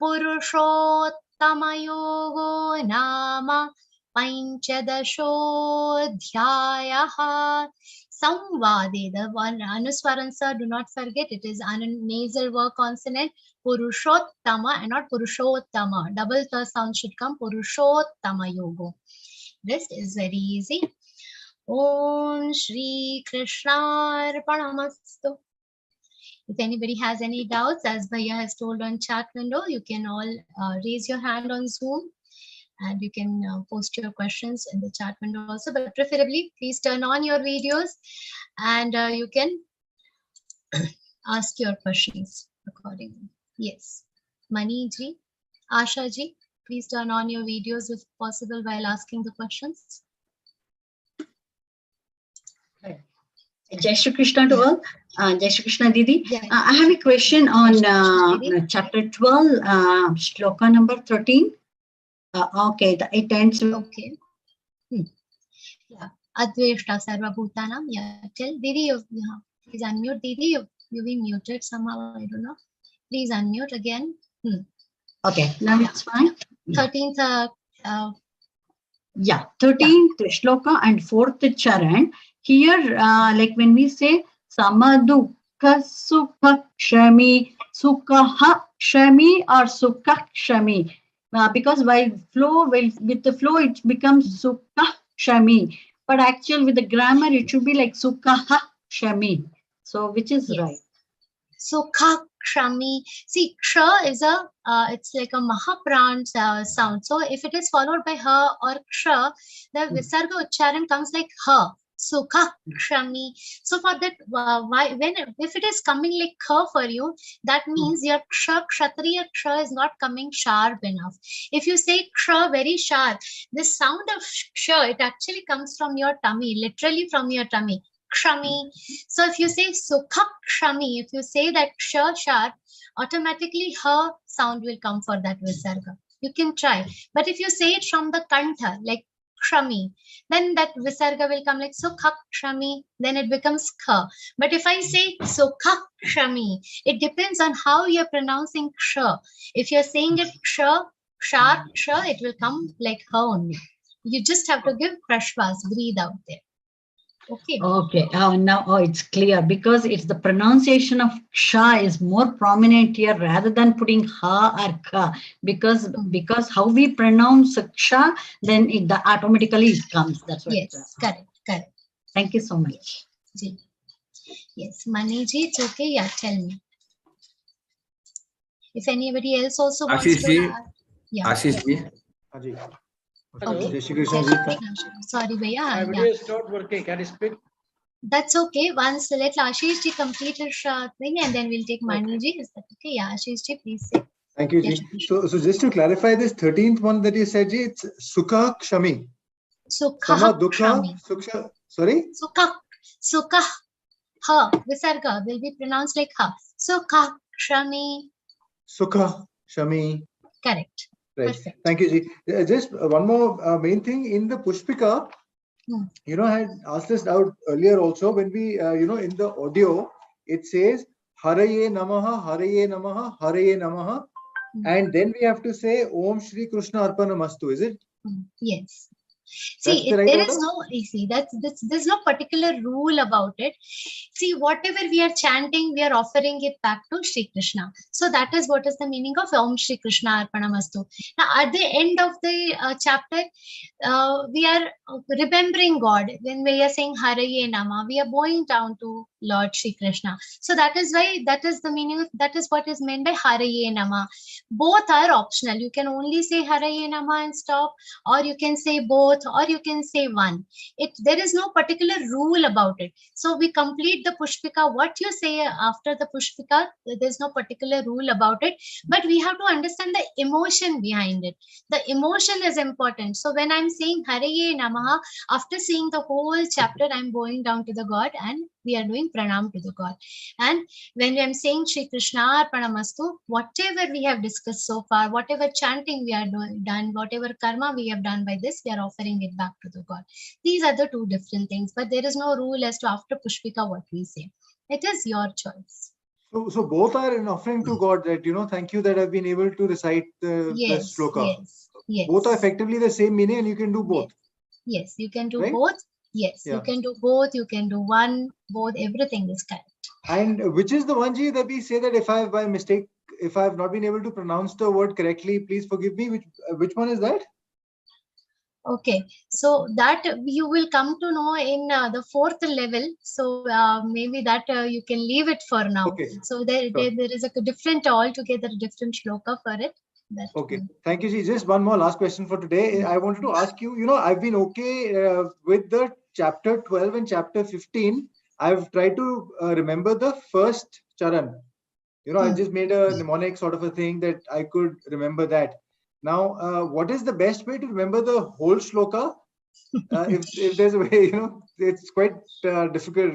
Speaker 3: Purushottama Yogo Nama Panchadashodhyayaha. Samvade, the one Anuswaransa, do not forget, it is nasal work consonant, Purushottama and not Purushottama. Double the sound should come, Purushottama Yogo. This is very easy. Om Shri Krishna Arpanamastu. If anybody has any doubts, as Bhaiya has told on chat window, you can all raise your hand on Zoom and you can post your questions in the chat window also. But preferably, please turn on your videos and you can ask your questions accordingly. Yes. Mani ji, Asha ji, please turn on your videos if possible while asking the questions.
Speaker 4: Jai Shri Krishna to all. Jai Shri Krishna Didi.
Speaker 3: Yeah.
Speaker 4: I have a question on
Speaker 3: Didi.
Speaker 4: chapter 12, shloka number 13. Okay, it ends with
Speaker 3: Okay. Yeah. Adveshta Sarva Bhutanam. Yeah. Tell Didi, please unmute. Didi, you've been muted somehow. I don't know. Please unmute again.
Speaker 4: okay, now it's fine.
Speaker 3: 13th.
Speaker 4: Yeah, 13th shloka and 4th charan. Here, like when we say samadukha sukha kshami, sukha kshami or sukha kshami, because while with the flow it becomes sukha kshami, but actually with the grammar it should be like sukha kshami. So which is
Speaker 3: Yes.
Speaker 4: right?
Speaker 3: Sukha Kshami. See, Ksha is it's like a Mahapran sound. So if it is followed by Ha or Ksha, the Visarga Ucharan comes like Ha. Sukha Kshami. So for that, if it is coming like Kha for you, that means your Ksha, Kshatriya Ksha is not coming sharp enough. If you say Ksha very sharp, this sound of Ksha, it actually comes from your tummy, literally from your tummy. Kshami. So if you say Sukha Kshami, if you say that Ksha sharp, automatically her sound will come for that Visarga. You can try. But if you say it from the Kantha, like Kshami, then that Visarga will come like Sukha Kshami, then it becomes Kha. But if I say Sukha Kshami, it depends on how you're pronouncing Ksha. If you're saying it Ksha, sharp Ksha, it will come like her only. You just have to give prashvas, breathe out there. Okay.
Speaker 4: Okay, now it's clear because it's the pronunciation of ksha is more prominent here rather than putting ha or ka, because how we pronounce ksha, then it automatically it comes. That's what.
Speaker 3: Yes, correct.
Speaker 4: Thank you so much.
Speaker 3: Yes, Mani ji, it's okay. Yeah, tell me. If anybody else also wants
Speaker 5: Ashish
Speaker 3: to
Speaker 5: ji.
Speaker 3: ask. Yeah.
Speaker 5: Ashish ji.
Speaker 6: Haji.
Speaker 3: Okay.
Speaker 6: Jai Shri Krishna Gītā.
Speaker 3: Sorry,
Speaker 6: My
Speaker 3: Bhaiya.
Speaker 6: video
Speaker 3: Yeah.
Speaker 6: is not working. Can you speak?
Speaker 3: That's okay. Once let Ashish ji complete his thing and then we'll take Mani ji. Is that okay? Yeah, Ashish ji, please say.
Speaker 6: Thank you, Ji. So just to clarify this 13th one that you said, Ji, it's Sukha Kshami.
Speaker 3: Sukha
Speaker 6: Sama Dukha
Speaker 3: Kshami.
Speaker 6: Suksha. Sorry?
Speaker 3: Sukha. Ha. Visarga will be pronounced like ha. Sukha Kshami.
Speaker 6: Sukha Kshami.
Speaker 3: Correct.
Speaker 6: Right.
Speaker 3: Perfect.
Speaker 6: Thank you, Ji. Just one more main thing in the Pushpika. You know, I had asked this out earlier also when we, in the audio, it says Haraye Namaha, Haraye Namaha, Haraye Namaha. And then we have to say Om Shri Krishna Arpanamastu, is it?
Speaker 3: Yes.
Speaker 6: That's
Speaker 3: See,
Speaker 6: the right
Speaker 3: there
Speaker 6: order?
Speaker 3: is no, there's no particular rule about it. See, whatever we are chanting, we are offering it back to Shri Krishna. So that is what is the meaning of Om Shri Krishna Arpanamastu. Now, at the end of the chapter, we are remembering God. When we are saying Haraye Nama, we are bowing down to Lord Shri Krishna. So that is why, that is the meaning, that is what is meant by Haraye Nama. Both are optional. You can only say Haraye Nama and stop, or you can say both, or you can say one. There is no particular rule about it. So we complete the Pushpika. What you say after the Pushpika, there's no particular rule about it, but we have to understand the emotion behind it. The emotion is important. So when I'm saying Haraye Namaha, after seeing the whole chapter, I'm going down to the God and we are doing giving pranam to the God. And when I'm saying Shri Krishna Arpanamastu, whatever we have discussed so far, whatever chanting we are done, whatever karma we have done by this, we are offering it back to the God. These are the two different things, but there is no rule as to after Pushpika what we say. It is your choice.
Speaker 6: So both are an offering to God, that, thank you that I've been able to recite the shloka.
Speaker 3: Yes.
Speaker 6: Both are effectively the same meaning, and you can do both.
Speaker 3: Yes, you can do
Speaker 6: right?
Speaker 3: both. Yes,
Speaker 6: Yeah.
Speaker 3: you can do both. You can do one, both. Everything is correct.
Speaker 6: And which is the one, Ji, that we say that if I have by mistake, if I have not been able to pronounce the word correctly, please forgive me. Which one is that?
Speaker 3: Okay, so that you will come to know in the 4th level. So maybe that you can leave it for now.
Speaker 6: Okay.
Speaker 3: So there is a different, altogether different shloka for it.
Speaker 6: Okay, thank you, Ji. Just one more last question for today. I wanted to ask you, I've been okay with the chapter 12 and chapter 15. I've tried to remember the first charan. I just made a mnemonic sort of a thing that I could remember that. Now, what is the best way to remember the whole shloka? If there's a way, it's quite difficult.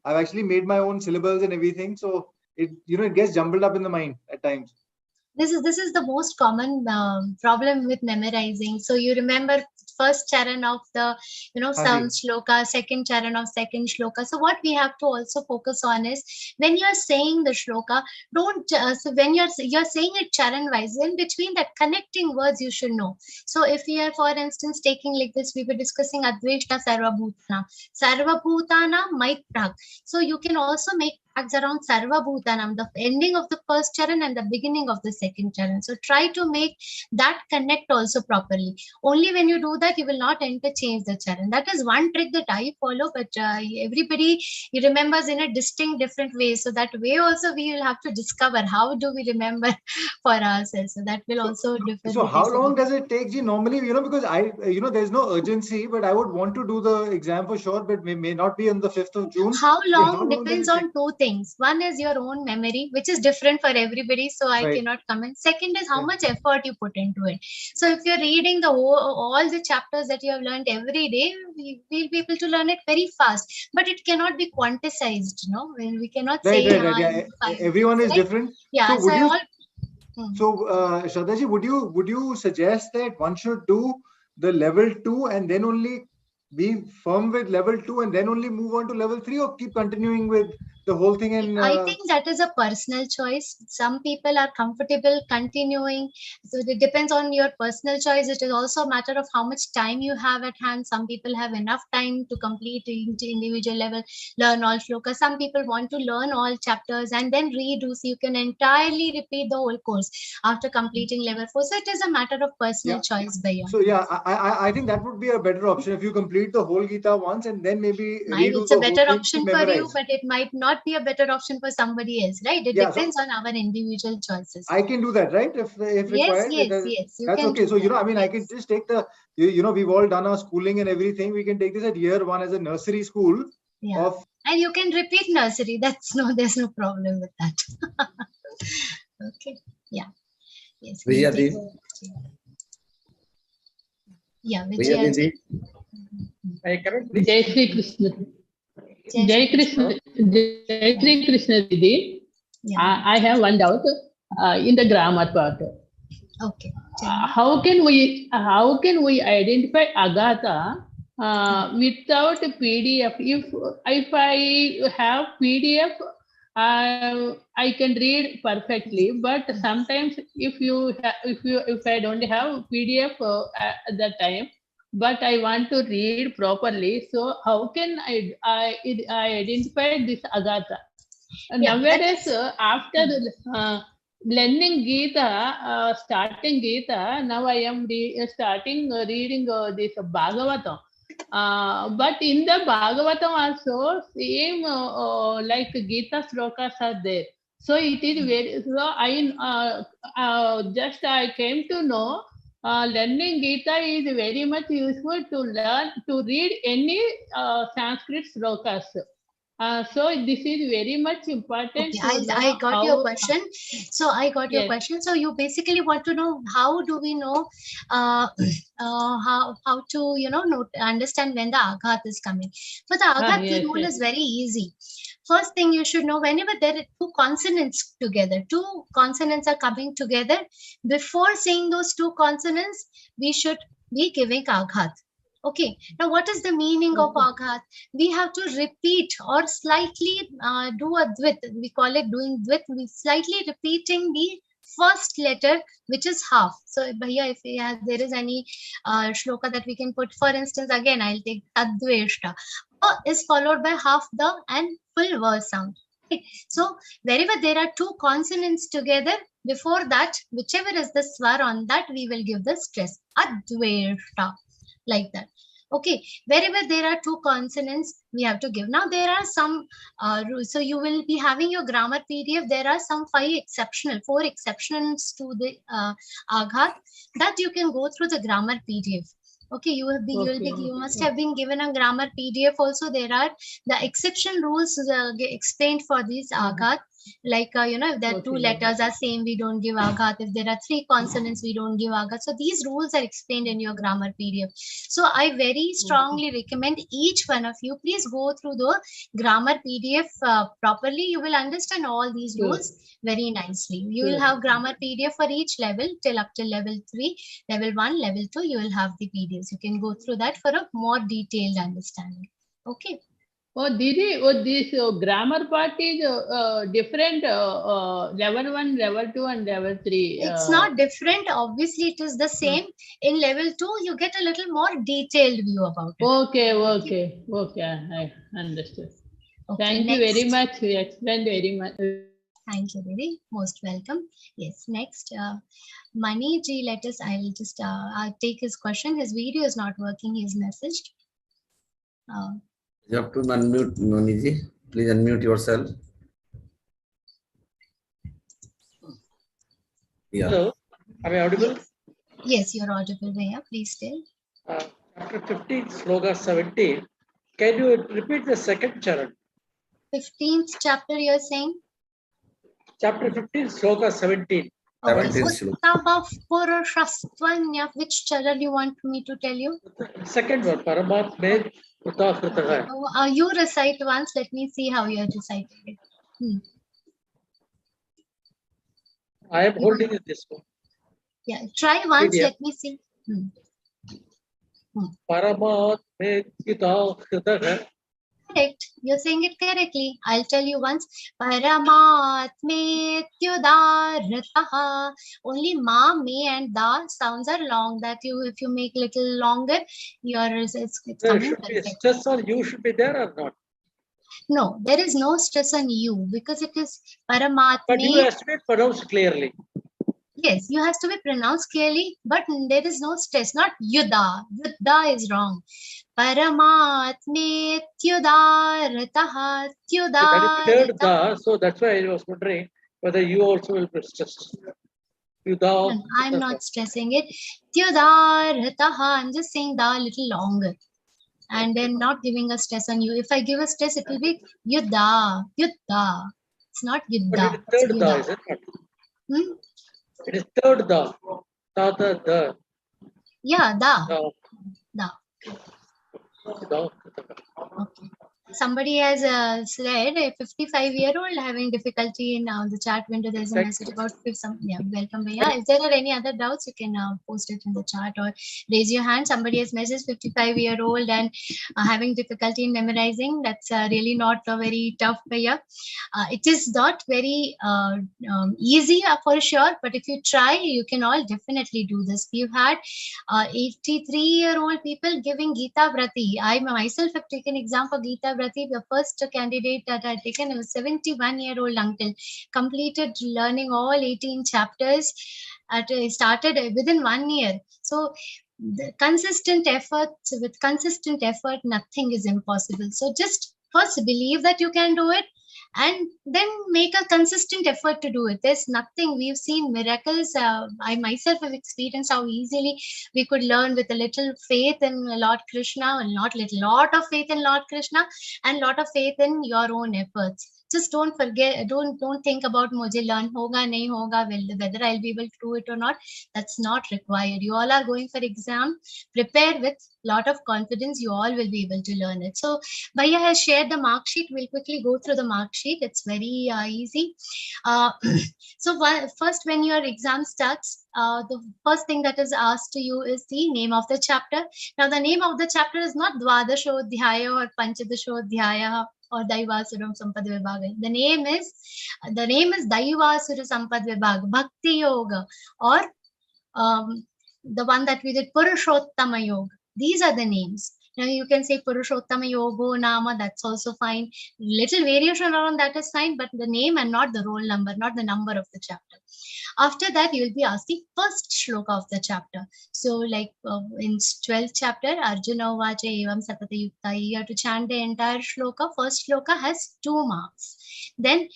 Speaker 6: I've actually made my own syllables and everything, so it gets jumbled up in the mind at times.
Speaker 3: This is the most common problem with memorizing. So you remember first charan of the some shloka, second charan of second shloka. So what we have to also focus on is when you are saying the shloka, don't so when you're saying it charan wise, in between that connecting words you should know. So if we are, for instance, taking like this, we were discussing Adveshta Sarvabhutana Maitrag. So you can also make tags around Sarvabhutanam, the ending of the first charan and the beginning of the second charan. So try to make that connect also properly. Only when you do that, you will not interchange the charan. That is one trick that I follow, but everybody remembers in a distinct different way. So that way also we will have to discover how do we remember for ourselves. So that will also differ.
Speaker 6: So how long does it take, Ji? Normally, because there's no urgency, but I would want to do the exam for sure, but may not be on the 5th of June.
Speaker 3: How long depends on two things. One is your own memory, which is different for everybody, so I cannot comment. Second is how much effort you put into it. So if you're reading all the chapters that you have learned every day, we'll be able to learn it very fast, but it cannot be quantized. We cannot say
Speaker 6: everyone is different.
Speaker 3: Yeah.
Speaker 6: So Shraddha ji, would you suggest that one should do the level 2 and then only be firm with level 2 and then only move on to level 3, or keep continuing with the whole thing? And
Speaker 3: I think that is a personal choice. Some people are comfortable continuing, so it depends on your personal choice. It is also a matter of how much time you have at hand. Some people have enough time to complete individual level, learn all shlokas. Some people want to learn all chapters and then redo, so you can entirely repeat the whole course after completing level 4. So it is a matter of personal choice.
Speaker 6: So I think that would be a better option if you complete the whole Gita once and then maybe redo
Speaker 3: it's a better option for you, but it might not be a better option for somebody else, right? It depends on our individual choices.
Speaker 6: I can do that, right? If required.
Speaker 3: Yes.
Speaker 6: That's okay. So I can just take the we've all done our schooling and everything. We can take this at year 1 as a nursery school.
Speaker 3: Yeah. And you can repeat nursery. There's no problem with that. Okay. Yeah. Yes.
Speaker 5: Vijay.
Speaker 3: Yeah, Vijay.
Speaker 7: Jai Shri Krishna. Jai Shri Krishna, Didi.
Speaker 3: Yeah.
Speaker 7: I have one doubt in the grammar part.
Speaker 3: Okay.
Speaker 7: How can we identify Agatha without a PDF? If I have PDF, I can read perfectly. But sometimes if I don't have PDF at that time, but I want to read properly, so how can I identify this Agatha? Nowadays, after learning Gītā, starting Gītā, now I am starting reading this Bhagavatam. But in the Bhagavatam also, same like Gītā slokas are there. So it is very. So I came to know. Learning Gītā is very much useful to read any Sanskrit slokas. So this is very much important.
Speaker 3: Okay, I got your question. So I got your question. So you basically want to know how do we know how to understand when the Aghat is coming. For the Aghat, the rule is very easy. first thing you should know, whenever there are two consonants together, two consonants are coming together, before saying those two consonants, we should be giving aghat. Okay, now what is the meaning of aghat? We have to repeat or slightly do a dvit. We call it doing dvit. We slightly repeating the first letter, which is half. So if there is any shloka that we can put, for instance, again I'll take tadveshta. Is followed by half the and full verse sound. Okay. So wherever there are two consonants together, before that, whichever is the swar on that, we will give the stress. Adveshta, like that. Okay, wherever there are two consonants, we have to give. Now there are some rules. So you will be having your grammar PDF. There are some four exceptions to the aghat that you can go through the grammar PDF. Okay, you must have been given a grammar PDF also. There are the exception rules explained for these aghat. Like, if there are two letters are same, we don't give aghat. If there are three consonants, we don't give aghat. So these rules are explained in your grammar PDF. So I very strongly recommend each one of you, please go through the grammar PDF properly. You will understand all these rules very nicely. You will have grammar PDF for each level up till level 3, level 1, level 2. You will have the PDFs. You can go through that for a more detailed understanding. Okay.
Speaker 7: Oh, Didi, this grammar part is different, level 1, level 2 and level 3.
Speaker 3: It's not different. Obviously, it is the same. In level 2, you get a little more detailed view about it.
Speaker 7: Okay, I understood.
Speaker 3: Okay,
Speaker 7: Thank you very much. You explained very much.
Speaker 3: Thank you, Didi. Most welcome. Yes, next, Mani ji, I'll just I'll take his question. His video is not working. He's messaged.
Speaker 5: You have to unmute, Noniji. Please unmute yourself. Yeah.
Speaker 8: Hello, am I audible?
Speaker 3: Yes, you're audible, Bhaiya. Please tell.
Speaker 8: Chapter 15, sloka 17. Can you repeat the second charan?
Speaker 3: 15th chapter, you're saying?
Speaker 8: Chapter 15, sloka 17.
Speaker 3: Okay,
Speaker 5: 17th
Speaker 3: Uttama Purushastvanya. Which charan you want me to tell you?
Speaker 8: Second one, Paramatme Uttakritaha.
Speaker 3: You recite once. Let me see how you are reciting it.
Speaker 8: I am holding it this one.
Speaker 3: Yeah, try once.
Speaker 8: PDF.
Speaker 3: Let me see.
Speaker 8: Paramatme Uttakritaha.
Speaker 3: Correct. You're saying it correctly. I'll tell you once. Paramatme Tyudarataha. Only ma, me, and da sounds are long. That if you make little longer, it's
Speaker 8: There
Speaker 3: coming
Speaker 8: should be a
Speaker 3: perfect.
Speaker 8: stress on you should be there or not?
Speaker 3: No, there is no stress on you because it is
Speaker 8: But you
Speaker 3: Paramatme.
Speaker 8: have to be pronounced clearly.
Speaker 3: Yes, you have to be pronounced clearly, but there is no stress. Not yuda. Yuda is wrong. Paramatme tyudarataha.
Speaker 8: That is the third
Speaker 3: Tyudarataha.
Speaker 8: da, so that's why I was wondering whether you also will be stressed. You da.
Speaker 3: No, I'm not stressing it. Tyudarataha. I'm just saying da a little longer. And then not giving a stress on you. If I give a stress, it will be yuda. Yuda. It's not
Speaker 8: But it
Speaker 3: yuda.
Speaker 8: is
Speaker 3: It's
Speaker 8: third da,
Speaker 3: yuda.
Speaker 8: is it not?
Speaker 3: Hmm?
Speaker 8: It is third da. Da, da, da.
Speaker 3: Yeah, da.
Speaker 8: Da,
Speaker 3: Da.
Speaker 8: da.
Speaker 3: Okay. Somebody has said a 55-year-old having difficulty in the chat window. There's a message about welcome. Yeah, if there are any other doubts, you can post it in the chat or raise your hand. Somebody has messaged 55-year-old and having difficulty in memorizing. That's really not very tough. It is not very easy for sure, but if you try, you can all definitely do this. We've had 83-year-old people giving Gītā Vrati. I myself have taken exam for Gītā Vrati. The first candidate that I had taken was 71-year-old uncle, completed learning all 18 chapters. Started within 1 year. So the consistent effort, with consistent effort, nothing is impossible. So just first believe that you can do it, and then make a consistent effort to do it. There's nothing. We've seen miracles. I myself have experienced how easily we could learn with a little faith in Lord Krishna, and lot of faith in Lord Krishna, and lot of faith in your own efforts. Just don't forget, don't think about mujhe learn hoga, nahi hoga, whether I'll be able to do it or not. That's not required. You all are going for exam. Prepare with lot of confidence. You all will be able to learn it. So Bhaiya has shared the mark sheet. We'll quickly go through the mark sheet. It's very easy. So first, when your exam starts, the first thing that is asked to you is the name of the chapter. Now, the name of the chapter is not Dvadashodhyaya or Panchadashodhyaya or Daivasuram Sampad Vibhaga. The name is Daivasura Sampad Vibhaga, Bhakti Yoga, or the one that we did, Purushottama Yoga. These are the names. Now you can say Purushottama Yogo Nama, that's also fine. Little variation around that is fine, but the name and not the roll number, not the number of the chapter. After that, you will be asked the first shloka of the chapter. So like in 12th chapter, Arjuna Vacha Evam Satata Yukta, you have to chant the entire shloka. First shloka has 2 marks. Then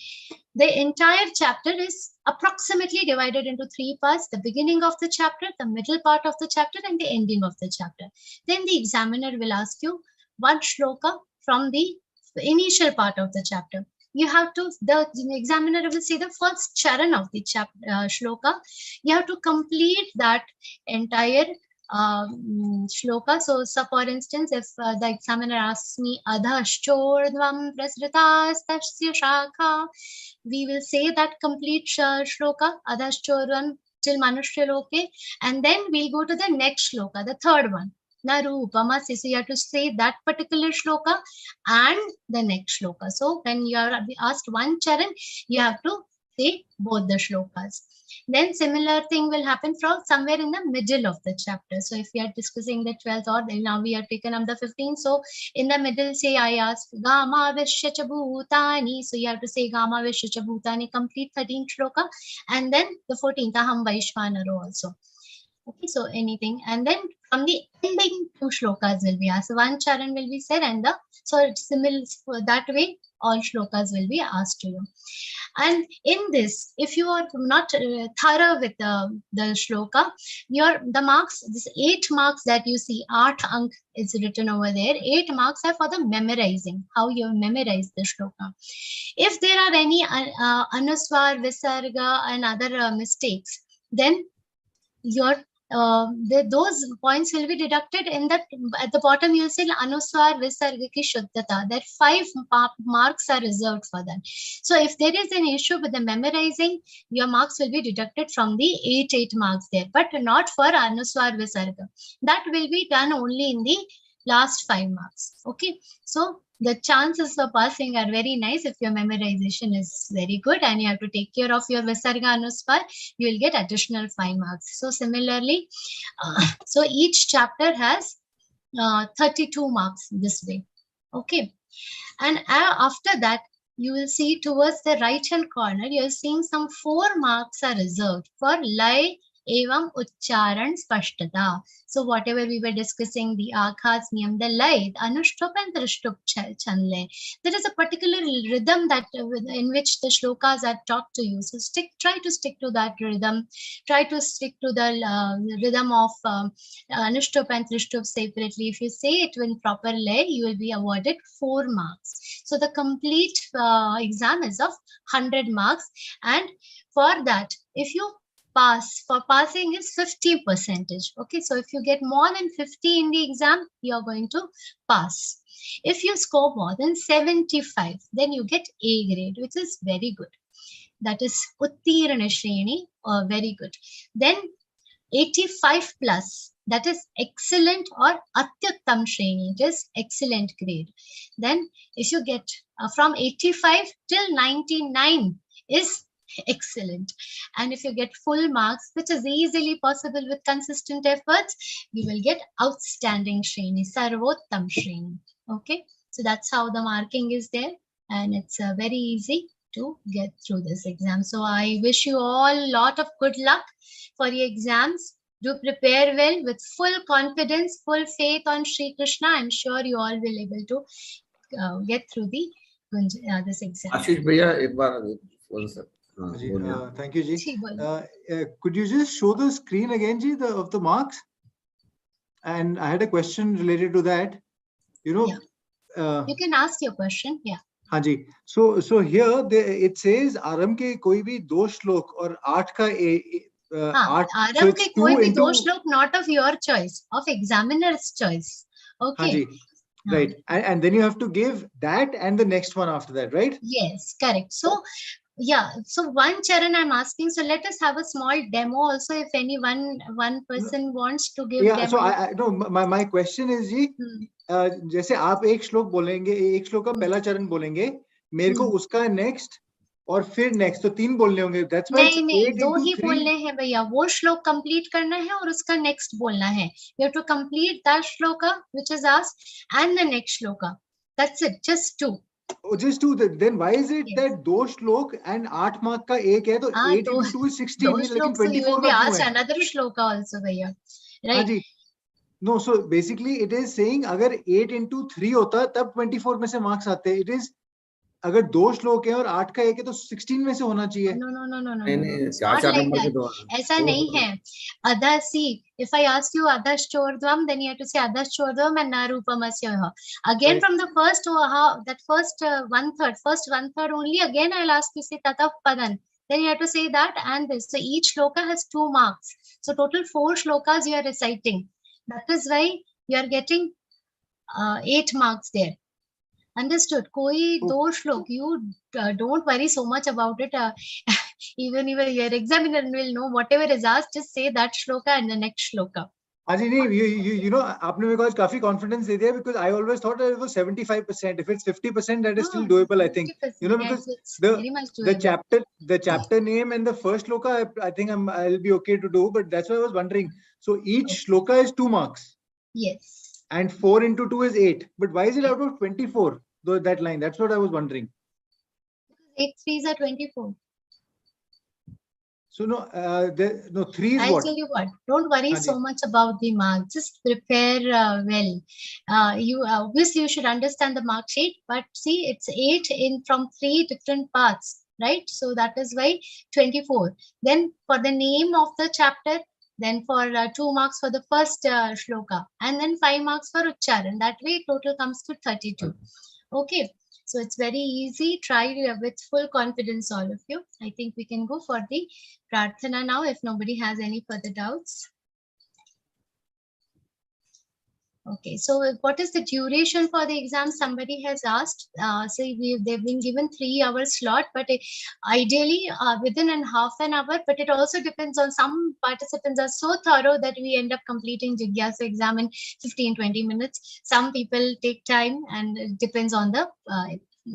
Speaker 3: the entire chapter is approximately divided into 3 parts: the beginning of the chapter, the middle part of the chapter, and the ending of the chapter. Then the examiner will ask you 1 shloka from the initial part of the chapter. You have to, the examiner will say the first charan of the chapter, shloka. You have to complete that entire shloka. So for instance, if the examiner asks me adhashchordvam prasritastasya shakha, we will say that complete shloka, adhashchordvam till manushya and then we'll go to the next shloka, the third one. Narupamasi. So you have to say that particular shloka and the next shloka. So when you are asked 1 charan, you have to say both the shlokas. Then similar thing will happen from somewhere in the middle of the chapter. So if we are discussing the 12th, or now we are taken up the 15th. So in the middle, say I ask Gama Vishya Bhutani. So you have to say Gama Vishya Bhutani, complete 13th shloka, and then the 14th Aham Vaishvanaro also. Okay, so anything, and then from the ending 2 shlokas will be asked. 1 charan will be said, and it's similar that way. All shlokas will be asked to you. And in this, if you are not thorough with the shloka, the marks, this 8 marks that you see, 8 ank is written over there. 8 marks are for the memorizing, how you memorize the shloka. If there are any anuswar, visarga, and other mistakes, then those points will be deducted. In that, at the bottom you will say anuswar visarga ki shuddhata. That 5 marks are reserved for that. So if there is an issue with the memorizing, your marks will be deducted from the 8 marks there, but not for anuswar visarga. That will be done only in the last 5 marks. Okay, so the chances of passing are very nice if your memorization is very good and you have to take care of your Visarga Anuspar, you will get additional 5 marks. So similarly, so each chapter has 32 marks this way. Okay. And after that, you will see towards the right hand corner, you are seeing some 4 marks are reserved for Lay, Evam, Uchcharan, Spashtata. So whatever we were discussing, the Akhas, Niyam, the Lay, Anushtup and Trishtup Chanle. There is a particular rhythm that in which the shlokas are taught to you. So try to stick to that rhythm. Try to stick to the rhythm of Anushtup and Trishtup separately. If you say it in proper lay, you will be awarded 4 marks. So the complete exam is of 100 marks. And for that, if you pass, for passing is 50%. Okay, so if you get more than 50 in the exam, you are going to pass. If you score more than 75, then you get A grade, which is very good. That is Uttirana Shreni, or very good. Then 85 plus, that is excellent, or Atyuttam Shreni, it is excellent grade. Then if you get from 85 till 99 is excellent. And if you get full marks, which is easily possible with consistent efforts, you will get outstanding Shreni, Sarvottam Shreni. Okay, so that's how the marking is there, and it's very easy to get through this exam. So I wish you all a lot of good luck for your exams. Do prepare well with full confidence, full faith on Shri Krishna. I'm sure you all will be able to get through the this exam.
Speaker 5: Ashish Bhaiya,
Speaker 6: thank you, Ji. Could you just show the screen again, Ji, of the marks? And I had a question related to that. You know,
Speaker 3: you can ask your question. Yeah.
Speaker 6: हाँ जी. So here it says आरंभ के कोई भी 2 श्लोक और 8 का 8. So
Speaker 3: आरंभ के
Speaker 6: it's
Speaker 3: कोई
Speaker 6: 2
Speaker 3: भी
Speaker 6: into.
Speaker 3: 2 shloka, not of your choice, of examiner's choice.
Speaker 6: हाँ
Speaker 3: Okay.
Speaker 6: Ji. Right. And then you have to give that and the next one after that, right?
Speaker 3: Yes, correct. So yeah, so one charan I'm asking, so let us have a small demo also, if any one person wants to give
Speaker 6: Yeah.
Speaker 3: demo.
Speaker 6: So I no, my question is जी, जैसे आप एक श्लोक बोलेंगे, एक श्लोक का पहला चरण बोलेंगे, मेरे को उसका नेक्स्ट और फिर नेक्स्ट, तो 3 बोलने होंगे. That's why
Speaker 3: नहीं नहीं,
Speaker 6: 8
Speaker 3: 2
Speaker 6: into
Speaker 3: ही
Speaker 6: 3.
Speaker 3: बोलने हैं भैया. वो श्लोक कंप्लीट करना है और उसका नेक्स्ट बोलना है. You have to complete that shloka which is asked and the next shloka. That's it, just 2.
Speaker 6: Oh, just 2. Then why is it
Speaker 3: Yes.
Speaker 6: that 2 shlok and 8 mark का एक है, तो 8 into 2 is 16,
Speaker 3: Those
Speaker 6: लेकिन
Speaker 3: shloks, so you
Speaker 6: 24
Speaker 3: will be
Speaker 6: का क्यों
Speaker 3: asked
Speaker 6: है?
Speaker 3: another shloka also भैया.
Speaker 6: हाँ
Speaker 3: Right?
Speaker 6: Ji. No, so basically it is saying अगर 8 into 3 होता तब 24 में से मार्क्स आते. It is अगर 2 श्लोक है और 8 का एक है तो 16 में से होना चाहिए.
Speaker 3: No.
Speaker 5: नहीं,
Speaker 3: It's
Speaker 5: 4
Speaker 3: not
Speaker 5: 4
Speaker 3: like
Speaker 5: number K
Speaker 3: that.
Speaker 5: 2.
Speaker 3: ऐसा नहीं है. Adha, see, if I ask you adhashchordvam, then you have to say adhashchordvam and narupamasya. Again,
Speaker 6: Right.
Speaker 3: from the first, that first one third only, again I'll ask you say tatav padan. Then you have to say that and this. So each shloka has 2 marks. So total 4 shlokas you are reciting. That is why you are getting 8 marks there. Understood? Koi do shlok. You don't worry so much about it. Even your examiner will know whatever is asked. Just say that shloka and the next shloka.
Speaker 6: Aji, you know, आपने मेरे को आज काफी confidence दे दिया, because I always thought that it was 75%. If it's 50%, that is still doable, I think. You know, because
Speaker 3: it's very much doable.
Speaker 6: the chapter name and the first shloka, I think I'll be okay to do. But that's why I was wondering. So each shloka is 2 marks.
Speaker 3: Yes.
Speaker 6: And 4 into 2 is 8. But why is it out of 24? Though that line, that's what I was wondering.
Speaker 3: 8 3s are 24.
Speaker 6: So no, 3 is
Speaker 3: I'll
Speaker 6: what?
Speaker 3: tell you what. Don't worry so much about the mark. Just prepare well. You obviously you should understand the mark sheet, but see, it's 8 in from 3 different parts, right? So that is why 24. Then for the name of the chapter, then for 2 marks for the first shloka, and then 5 marks for Uchcharan. That way, total comes to 32. Okay. So it's very easy. Try with full confidence, all of you. I think we can go for the Prarthana now if nobody has any further doubts. Okay, so what is the duration for the exam? Somebody has asked. So they've been given 3 hours slot, but ideally within half an hour. But it also depends on some participants are so thorough that we end up completing Jijñāsu exam in 15-20 minutes. Some people take time, and it depends on the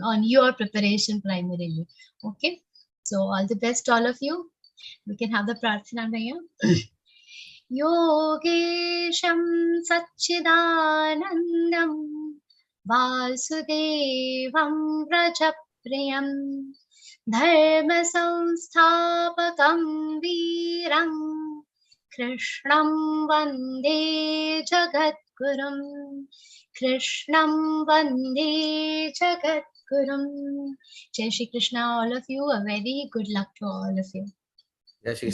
Speaker 3: on your preparation primarily. Okay, so all the best, all of you. We can have the Prarthana here. योगेशं सच्चिदानन्दं वासुदेवं व्रजप्रियं धर्मसंस्थापकं वीरं कृष्णं वन्दे जगद्गुरुं Jai Shri Krishna, all of you. A very good luck to all of you.
Speaker 5: Jai Shri Krishna.